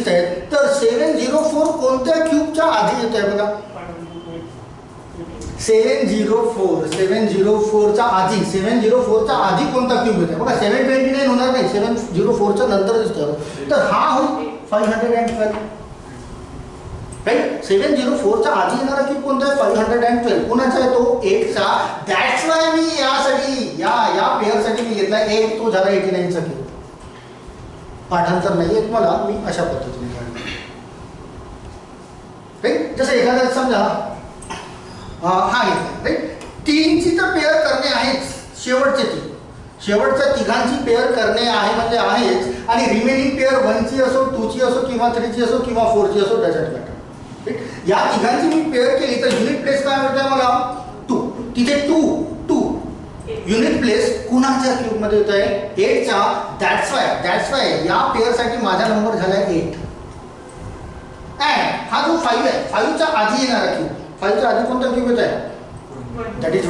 आहेत तर 704 कोणत्या क्यूबच्या आधी येतोय बघा? 704च्या आधी 704च्या आधी कोणता क्यूब येतो बघा 729 होणार नाही 704च्या नंतर दिसतो तर हा होईल 512 राईट 704च्या आधी येणारा क्यूब कोणता आहे 512 कोणाचा आहे तो 8चा दॅट्स वाय मी यासाठी या पेअरसाठी मी घेतला 8 तो झाला 89चा क्यूब पाठांतर नाही येत मला मी अशा पद्धतीने काढतो राईट जसं एखादा समजा हा घेतला राईट 3ची तर पेअर करणे आहेच शेवटच्या तिघांची पेअर करणे आहे म्हणजे आहेच आणि रिमेनिंग पेअर 1ची असो 2ची असो किंवा 3ची असो किंवा 4ची असो डझंट मॅटर राईट या तिघांची मी पेअर केली तर युनिट प्लेस काय मिळतंय मला 2 तिथे 2 युनिट प्लेस कुणाच्या क्यूबमध्ये येत आहे 8च्या दॅट्स वाय या पेअरसाठी माझा नंबर झाला आहे 8 अँड हा जो 5 आहे 5च्या आधी येणारा क्यूब 5च्या आधी कोणता क्यूब येत आहे दॅट इज 1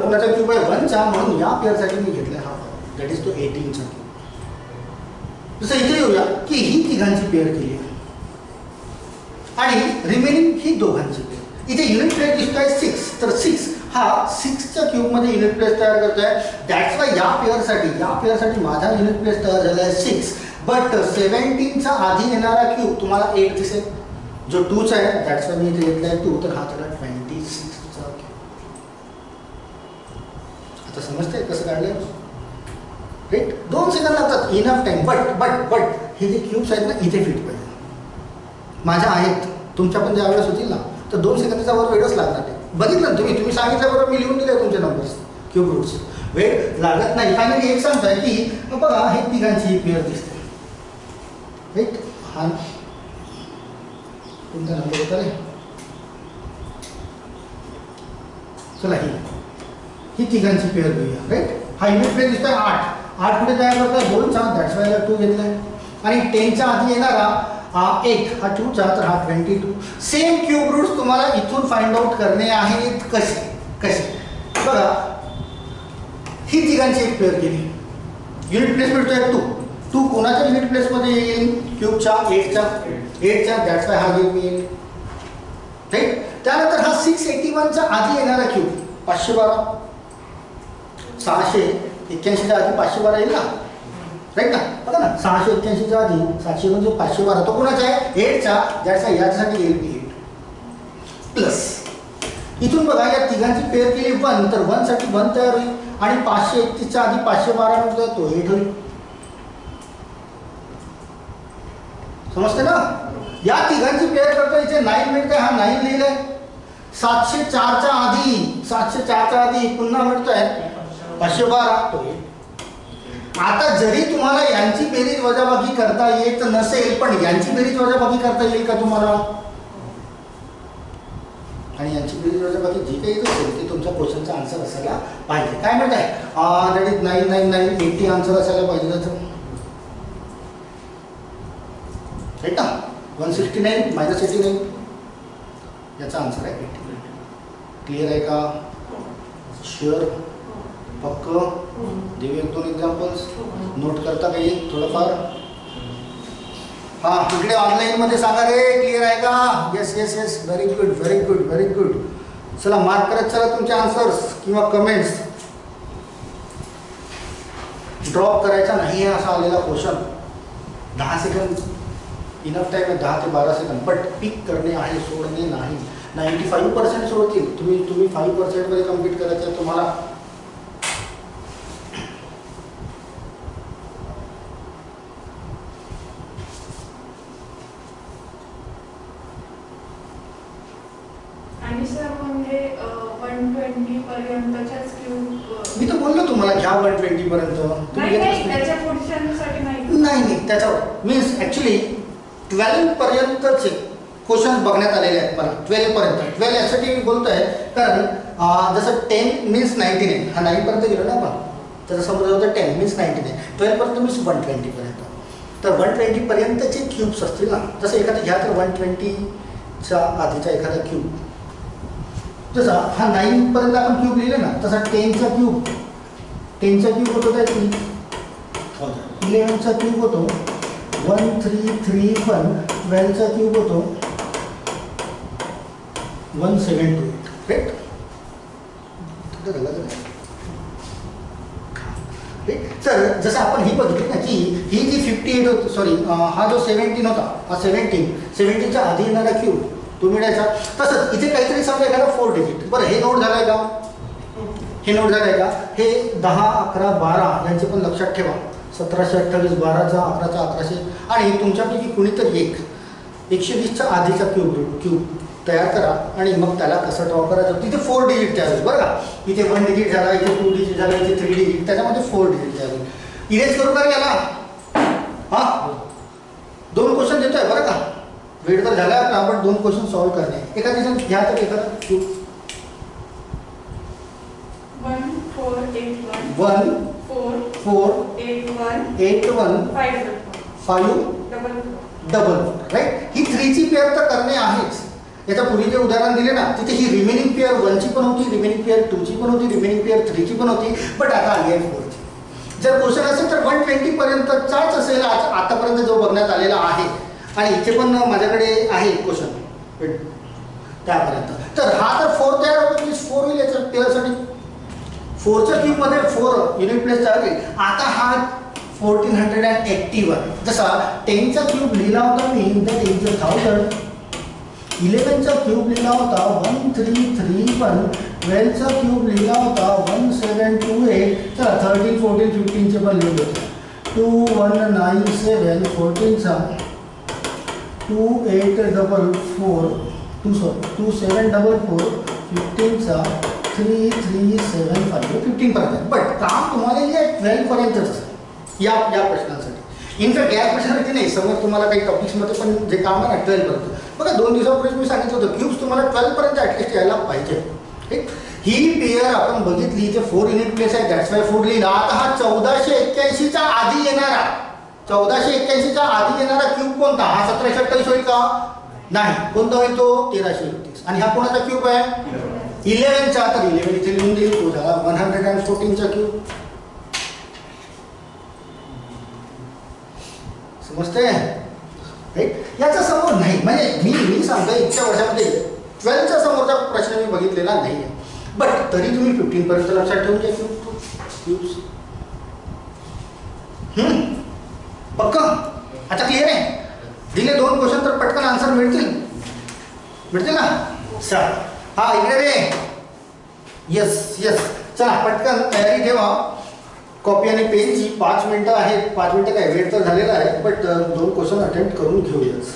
कोणाचा क्यूब आहे 1चा म्हणून या पेअरसाठी मी घेतला हा दॅट इज तो 18चा क्यूब जसं इथे येऊया की ही तिघांची पेअर केली आहे आणि रिमेनिंग ही दोघांची पेअर इथे युनिट प्लेस दिसतोय 6 तर 6 हा 6च्या क्यूबमध्ये युनिट प्लेस तयार करतोय दॅट्स वाय या पेअरसाठी माझा युनिट प्लेस तयार झाला आहे 6 बट 17चा आधी येणारा क्यूब तुम्हाला 8 दिसेल जो 2चा आहे दॅट्स वाय मी इथे घेतला आहे 2 तर हा झाला 26चा क्यूब आता समजतंय कसं काढलंय राईट 2 सेकंद लागतात इनफ टाइम बट हे जे क्यूब्स आहेत ना इथे फिट पाहिजे माझ्या आहेत तुमच्या पण ज्या वेळेस होतील ना तर 2 सेकंदाचा वर वेळच लागणार नाही बघितलं ना तुम्ही सांगितल्याबरोबर मी लिहून दिले तुमचे नंबर्स क्यूब रूट्स वेळ लागत नाही फायनली एक सांगताय की बघा हे तिघांची ही पेअर दिसते राईट हा कोणता नंबर होता रे चला ही तिघांची पेअर घेऊया राईट हा युनिट प्लेस दिसतोय 8 कुठे तयार करतोय 2चा दॅट्स वाय 2 घेतलाय आणि 10च्या आधी येणारा 8 हा 2चा तर हा 22 सेम क्यूब रूट्स तुम्हाला इथून फाइंड आउट करणे आहेत कसे बघा ही तिघांची एक पेअर केली युनिट प्लेस मिळतोय 2 कोणाच्या युनिट प्लेसमध्ये येईल क्यूबच्या 8च्या दॅट्स वाय हा घेऊन येईल राईट त्यानंतर हा 681च्या आधी येणारा क्यूब 512 681च्या आधी 512 येईल ना राईट ना बघा ना 681च्या आधी 700 म्हणजे 512 तो कोणाचा आहे 8चा ज्याचा याच्यासाठी येईल 8 प्लस इथून बघा या तिघांची पेअर केली 1 तर 1 साठी 1 तयार होईल आणि 531च्या आधी 512 म्हणजे तो 8 होईल समजते ना या तिघांची पेअर करतो इथे 9 मिळते हा 9 लिहिलंय 704च्या आधी पुन्हा मिळतोय 512 तो 8 आता जरी तुम्हाला यांची बेरीज वजाबाकी करता येत नसेल पण यांची बेरीज वजाबाकी करता येईल का तुम्हाला आणि यांची बेरीज वजाबाकी जी काही येत असेल ते तुमच्या क्वेश्चनचा आन्सर असायला पाहिजे काय म्हणताय दॅट इज 99980 आन्सर असायला पाहिजे त्याचं राईट ना 169 मायनस 89 याचा आन्सर आहे 89 क्लिअर आहे का शुअर पक्क देऊ 1-2 एक्झाम्पल्स नोट करता काही थोडंफार हां इकडे ऑनलाईनमध्ये सांगा रे क्लिअर आहे का येस व्हेरी गुड चला मार्क करत चला तुमचे आन्सर्स किंवा कमेंट्स ड्रॉप करायचा नाही आहे असा आलेला क्वेश्चन 10 सेकंद इनफ टाइम आहे 10 ते 12 सेकंद बट पिक करणे आहे सोडणे नाही 95% सोडतील तुम्ही 5% मध्ये कम्प्लीट करायचं आहे तुम्हाला आणि सर म्हणजे 120 पर्यंतच्याच क्यूब मी तर बोललो तुम्हाला घ्या 120 पर्यंत नाही त्याच्या पुढच्यासाठी नाही त्याच्यावर मीन्स ॲक्च्युली 12 पर्यंतचे क्वेश्चन बघण्यात आलेले आहेत मला 12 पर्यंत 12 यासाठी मी बोलतो आहे कारण जसं 10 मीन्स 99 हा 9 पर्यंत गेलो ना आपण त्याचा समजा होतं 10 मीन्स 99 12 पर्यंत मीन्स 120 पर्यंत तर 120 पर्यंतचे क्यूब्स असतील ना जसं एखादं घ्या तर 120च्या आधीचा एखादा क्यूब जसा हा 9 पर्यंत आपण क्यूब लिहिले ना तसा 10चा क्यूब होतो काय 11चा क्यूब होतो 1331 12चा क्यूब होतो 1728 राईट सर जसं आपण ही बघितली ना की ही जी 58 होती, सॉरी हा जो 17 होता, हा 17च्या आधी येणारा क्यूब तो मिळायचा. तसंच इथे काहीतरी समजा एखादा 4 डिजिट. बरं हे नोट झालंय का? हे नोट झालंय का? हे 10, 11, 12 यांचे पण लक्षात ठेवा. 1728, 12चा 11चा 1100 आणि तुमच्यापैकी कुणीतरी एक 120च्या आधीचा क्यूब तयार करा आणि मग त्याला कसं ड्रॉ करायचं. तिथे 4 डिजिट तयार होईल बरं का. इथे 1 डिजिट झाला, इथे 2 डिजिट झाला, इथे 3 डिजिट, त्याच्यामध्ये 4 डिजिट तयार होईल. इरेज करू का याला? हां 2 क्वेश्चन देतोय बरं का. वेळ तर झाला आपला, आपण 2 क्वेश्चन सॉल्व्ह करणे. एखादी जण घ्या तर एखादा क्यूब 1 4 8 1 1 4 4 8 1 8 1 5 5 डबल, राईट. ही 3ची पेअर तर करणे आहेच. याच्या पूर्वी जे उदाहरण दिले ना तिथे ही रिमेनिंग पेअर 1ची पण होती, रिमेनिंग पेअर 2ची पण होती, रिमेनिंग पेअर 3ची पण होती, बट आता आली आहे 4ची. जर क्वेश्चन असेल तर 120 पर्यंतचाच असेल आतापर्यंत जो बघण्यात आलेला आहे. आणि इथे पण माझ्याकडे आहे क्वेश्चन त्यापर्यंत. तर हा तर 4 तयार होतो, प्लीज 4 होईल याच्या पेअरसाठी. 4च्या क्यूबमध्ये 4 युनिट प्लेस तयार होईल. आता हा 1481 जसा 10चा क्यूब लिहिला होता मी दॅट इज 1000. 11चा क्यूब लिहिला होता 1331. 12चा क्यूब लिहिला होता 1728. चला 13, 14, 15चे पण लिहून होते 2197. 14चा 2844 2744. 15चा 3375. 15 पर्यंत. बट काम तुम्हाला या 12 पर्यंतच या प्रश्नांसाठी. इनफॅक्ट या प्रश्नासाठी नाही, समोर तुम्हाला काही टॉपिक्समध्ये पण जे काम आहे ना 12 पर्यंत. बघा 2 दिवसापूर्वी मी सांगितलं होतं क्यूब्स तुम्हाला 12 पर्यंत ॲटलिस्ट यायला पाहिजे. ठीक. ही पेअर आपण बघितली इथे 4 युनिट प्लेस आहे, दॅट्स वाय 4 लिहिला. आता हा 1481च्या आधी येणारा 1481च्या आधी येणारा क्यूब कोणता? हा 1728 होईल का? नाही. कोणता होईल तो? 1331. आणि हा कोणाचा क्यूब आहे? 11चा. तर 11 इथे लिहून देईल. तो झाला 114चा क्यूब. समजते? राईट. याच्या समोर नाही, म्हणजे मी सांगतो इतक्या वर्षामध्ये 12च्या समोरचा प्रश्न मी बघितलेला नाही आहे. बट तरी तुम्ही 15 पर्यंत लक्षात ठेवून घ्या क्यूब्स. पक्का? आता क्लिअर आहे? दिले 2 क्वेश्चन तर पटकन आन्सर मिळतील ना? चला हा इकडे रे. येस. चला पटकन तयारी ठेवा. कॉपी आणि पेनची 5 मिनिटं आहेत. 5 मिनिटं काय वेळ तर झालेला आहे, बट 2 क्वेश्चन अटेम्प्ट करून घेऊयाच.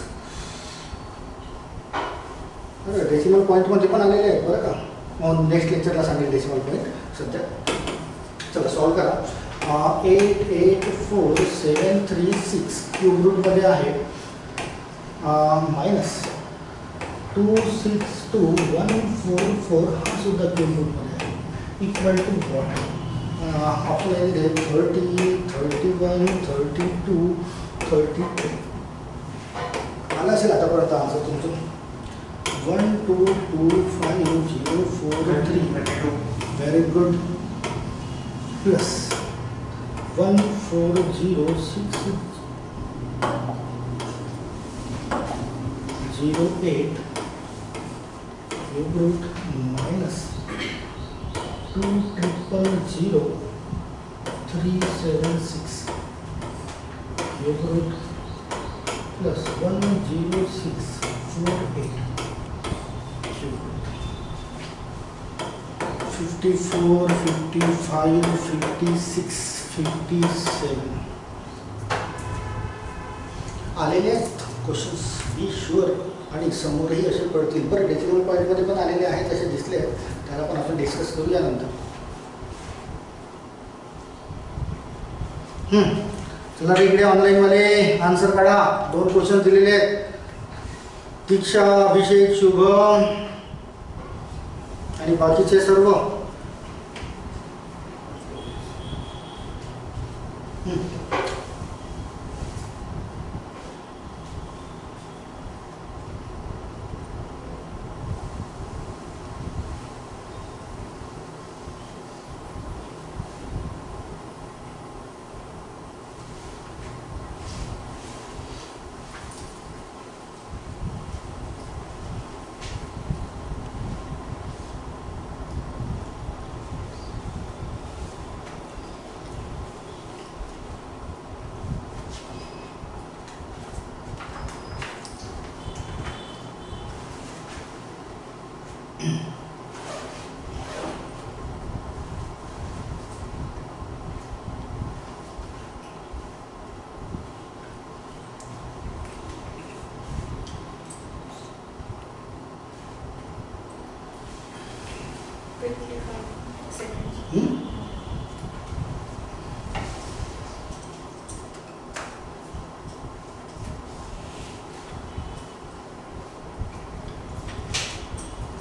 बरं डेसिमल पॉईंटमध्ये पण आलेले आहेत बरं का. मग नेक्स्ट लेक्चरला सांगेल डेसिमल पॉईंट सध्या. चला सॉल्व करा. 884736 क्यूब रूटमध्ये आहे मायनस 262144 हा सुद्धा क्यूब रूटमध्ये आहे. Equal to what? आपल्याला 30 31 32 32 आला असेल आतापर्यंत आन्सर तुमचं. 122504 very good. Plus 1406608 cube root minus 2000376 cube root plus 10648 cube root. 54 55 56 57 आलेले आहेत क्वेश्चन्स. Be sure. आणि समोरही असे पडतील. बरं डेसिमल पॉईंटमध्ये पण आलेले आहेत असे दिसले आहेत, त्याला पण आपण डिस्कस करूया नंतर. चला इकडे ऑनलाईनमध्ये आन्सर काढा. 2 क्वेश्चन दिलेले आहेत. दीक्षा, अभिषेक, शुभम आणि बाकीचे सर्व.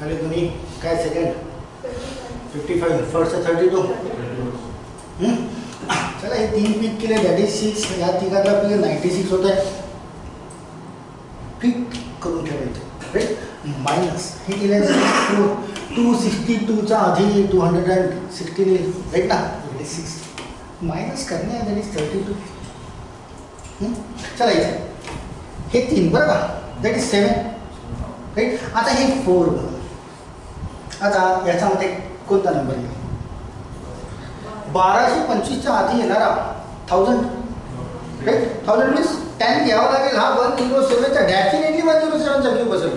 आणि तुम्ही काय सेकंड 55 फर्स्ट 32 चला हे 3 पिक केले दॅट इज 6 या तिघांना आपल्याला 96 होत आहे पिक करून ठेवायचं राईट मायनस हे केल्यानंतर 262चा आधी 216 येईल राईट ना 6 मायनस करणे दॅट इज 32 चला इथे हे 3 बरं का दॅट इज 7 राईट आता हे 4 आता याच्यामध्ये कोणता नंबर येईल 1225च्या आधी येणारा 1000 राईट 1000 मीन्स 10 घ्यावा लागेल हा 107चा डेफिनेटली 107चा क्यूब असेल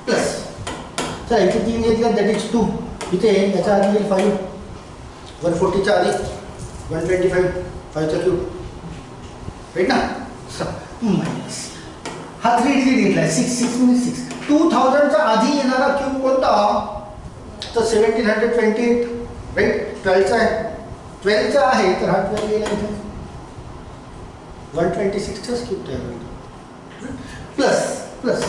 प्लस चला इथे 3 घेतलं दॅट इज 2 इथे याच्या आधी येईल 5 140च्या आधी 125 5चा क्यूब राईट ना मायनस हा 3 डिजिट घेतला 6 मिनिट 6 2000चा आधी येणारा क्यूब कोणता तर 1728 राईट 12चा आहे 12चा आहे तर हा 12 गेला इथे 126चाच क्यूब तयार होईल प्लस प्लस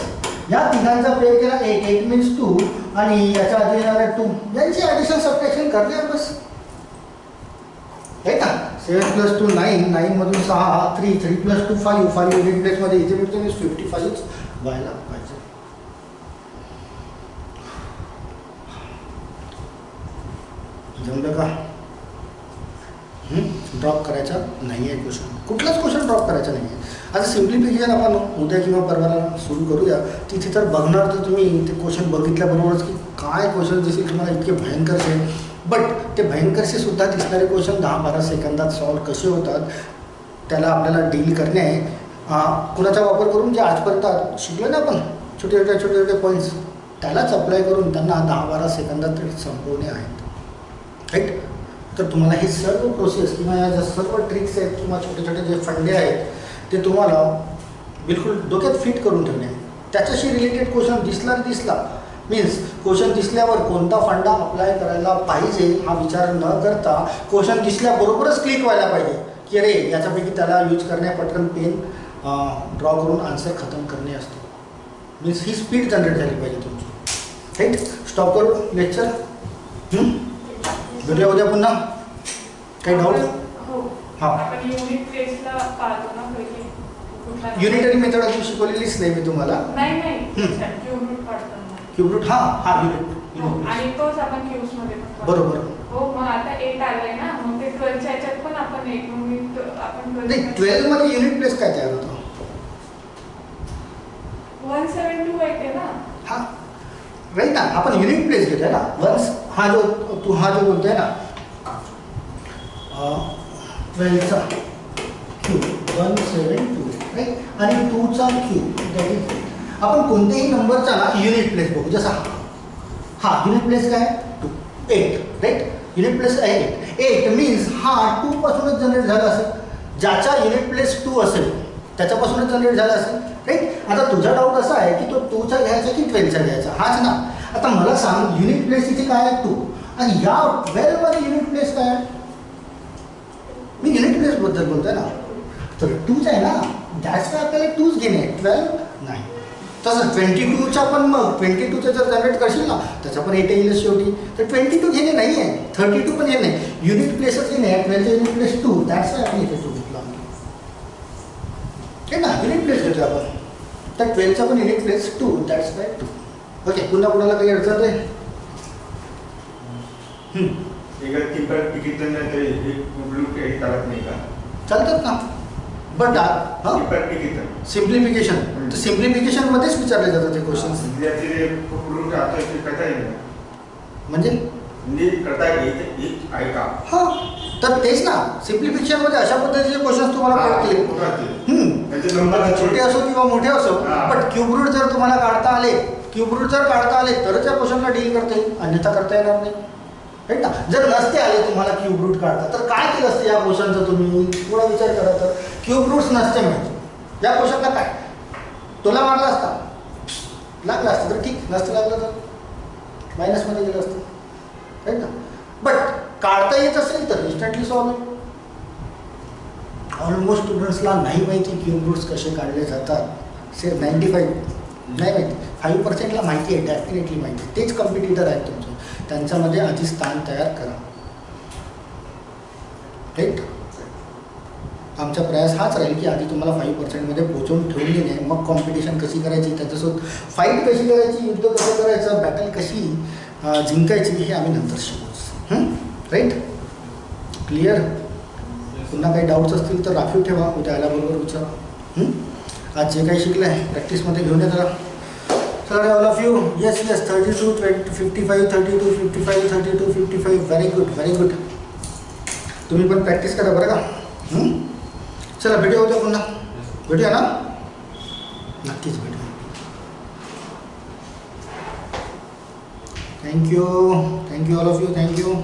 या तिघांचा प्रयोग केला 8 मीन्स 2 आणि याच्या आधी येणारा 2 यांची ॲडिशन सबट्रॅक्शन करणे बस आहे का 7 + 2 9 9 मधून 6 3 3 + 2 5 5 युनिट प्लेसमध्ये इथे भेटतो 55च व्हायला पाहिजे जमलं का ड्रॉप करायचा नाही आहे क्वेश्चन कुठलाच क्वेश्चन ड्रॉप करायचा नाही आहे आता सिम्प्लिफिकेशन आपण उद्या किंवा परवाला सुरू करूया तिथे तर बघणार तर तुम्ही ते क्वेश्चन बघितल्याबरोबरच की काय क्वेश्चन दिसेल तुम्हाला इतके भयंकरचे बट ते भयंकरसे सुद्धा दिसणारे क्वेश्चन 10-12 सेकंदात सॉल्व कसे होतात त्याला आपल्याला डील करणे आहे कुणाचा वापर करून जे आजपर्यंत शिकलो ना आपण छोटे छोटे पॉईंट्स त्यालाच अप्लाय करून त्यांना 10-12 सेकंदात ते संपवणे आहेत राईट तर तुम्हाला हे सर्व प्रोसेस किंवा या ज्या सर्व ट्रिक्स आहेत किंवा छोटे छोटे जे फंडे आहेत ते तुम्हाला बिलकुल डोक्यात फिट करून ठेवणे आहे त्याच्याशी रिलेटेड क्वेश्चन दिसला मीन्स क्वेश्चन दिसल्यावर कोणता फंडा अप्लाय करायला पाहिजे हा विचार न करता क्वेश्चन दिसल्याबरोबरच क्लिक व्हायला पाहिजे की अरे याच्यापैकी त्याला यूज करणे पटकन पेन ड्रॉ करून आन्सर खतम करणे असते मीन्स ही स्पीड जनरेट झाली पाहिजे तुमची राईट स्टॉप करू लेक्चर भेटूया उद्या पुन्हा काही डाऊट हो हां आपण युनिट टेस्टला पाहतो ना पहिले कुठला युनिटरी मेथड अजून शिकवलेलीच नाही मी तुम्हाला नाही क्यूब रूट काढताना क्यूब रूट हा युनिट आणि तोच आपण क्यूब्स मध्ये पण काढतो. बरोबर हो मग आता 8 आलाय ना मग ते 12च्या ह्याच्यात पण आपण एक युनिट आपण नाही 12 मध्ये युनिट प्लेस काय तयार होतो 172 येते ना हा राईट ना आपण युनिट प्लेस घेतोय ना वन्स हा जो बोलतोय ना 12चा क्यूब 172 राईट आणि 2चा क्यूब दॅट इज आपण कोणत्याही नंबरचा ना युनिट प्लेस बघू जसा हा युनिट प्लेस काय 2 8 राईट युनिट प्लेस आहे 8 मीन्स हा 2 पासूनच जनरेट झाला असेल ज्याचा युनिट प्लेस 2 असेल त्याच्यापासूनच जनरेट झाला असेल राईट आता तुझा डाऊट असा आहे की तो 2चा घ्यायचा की 12चा घ्यायचा हाच ना आता मला सांग युनिट प्लेस इथे काय आहे 2 आणि या 12 मध्ये युनिट प्लेस काय आहे मी युनिट प्लेस बद्दल बोलतोय ना तर 2च आहे ना दॅट्स काय आपल्याला 2च घेणे 12 नाही तसं 22चा पण मग 22चा जर जनरेट करशील ना त्याचा पण 8 येईल शेवटी तर 22 घेणे नाही आहे 32 पण हे नाही युनिट प्लेसच घेणे आहे 12चा युनिट प्लेस 2 दॅट्स काय आपण इथे 2 घेतला हे ना युनिट प्लेस घेतो आपण तर 12चा पण युनिट प्लेस 2 दॅट्स काय 2 ओके पुन्हा कुणाला काही अडचण आहे तिकीट नाही तरी हे चालत नाही का चालतात ना बट सिम्प्लिफिकेशन तर सिम्प्लिफिकेशन मध्येच विचारले जातात ते क्वेश्चन म्हणजे करता आहे का हां तर तेच ना सिम्प्लिफिकेशन मध्ये अशा पद्धतीचे क्वेश्चन तुम्हाला पडतील छोटे असो किंवा मोठे असो बट क्यूब रूट जर तुम्हाला काढता आले तरच या क्वेश्चनला डील करता येईल अन्यथा करता येणार नाही राईट ना जर नसते आले तुम्हाला क्यूब रूट काढता तर काय केलं असतं या क्वेश्चनचं तुम्ही थोडा विचार करा तर क्यूब रूट्स नसते माहिती या क्वेश्चनला काय तुला मारला असता लागला असतं तर ठीक नसतं लागलं तर मायनसमध्ये गेलं असतं राईट ना बट काढता येत असेल तर इन्स्टंटली सॉल्व ऑलमोस्ट स्टुडंट्सला नाही माहिती क्यूब रूट्स कसे काढले जातात से 95 नाही माहिती. 5%ला माहिती आहे, डेफिनेटली माहिती आहे. तेच कॉम्पिटिटर आहेत तुमचे, त्यांच्यामध्ये आधी स्थान तयार करा. राईट. आमचा प्रयास हाच राहील की आधी तुम्हाला 5%मध्ये पोहोचवून ठेवून देणे, मग कॉम्पिटिशन कशी करायची, त्याच्यासोबत फाईट कशी करायची, युद्ध कसं करायचं, बॅटल कशी जिंकायची हे आम्ही नंतर शिकू. राईट. क्लिअर. पुन्हा काही डाऊट्स असतील तर राखीव ठेवा, उद्या आल्याबरोबर विचारा. आज जे काही शिकलं आहे प्रॅक्टिसमध्ये घेऊन ये जरा. Sir all of you. Yes yes. 32, 55, 32, 55, 32, 55. Very good, very good. तुम्ही पण प्रॅक्टिस करा बरं का. चला भेटूया उद्या पुन्हा. भेटूया ना, नक्कीच भेटूया. Thank you, thank you all of you, thank you.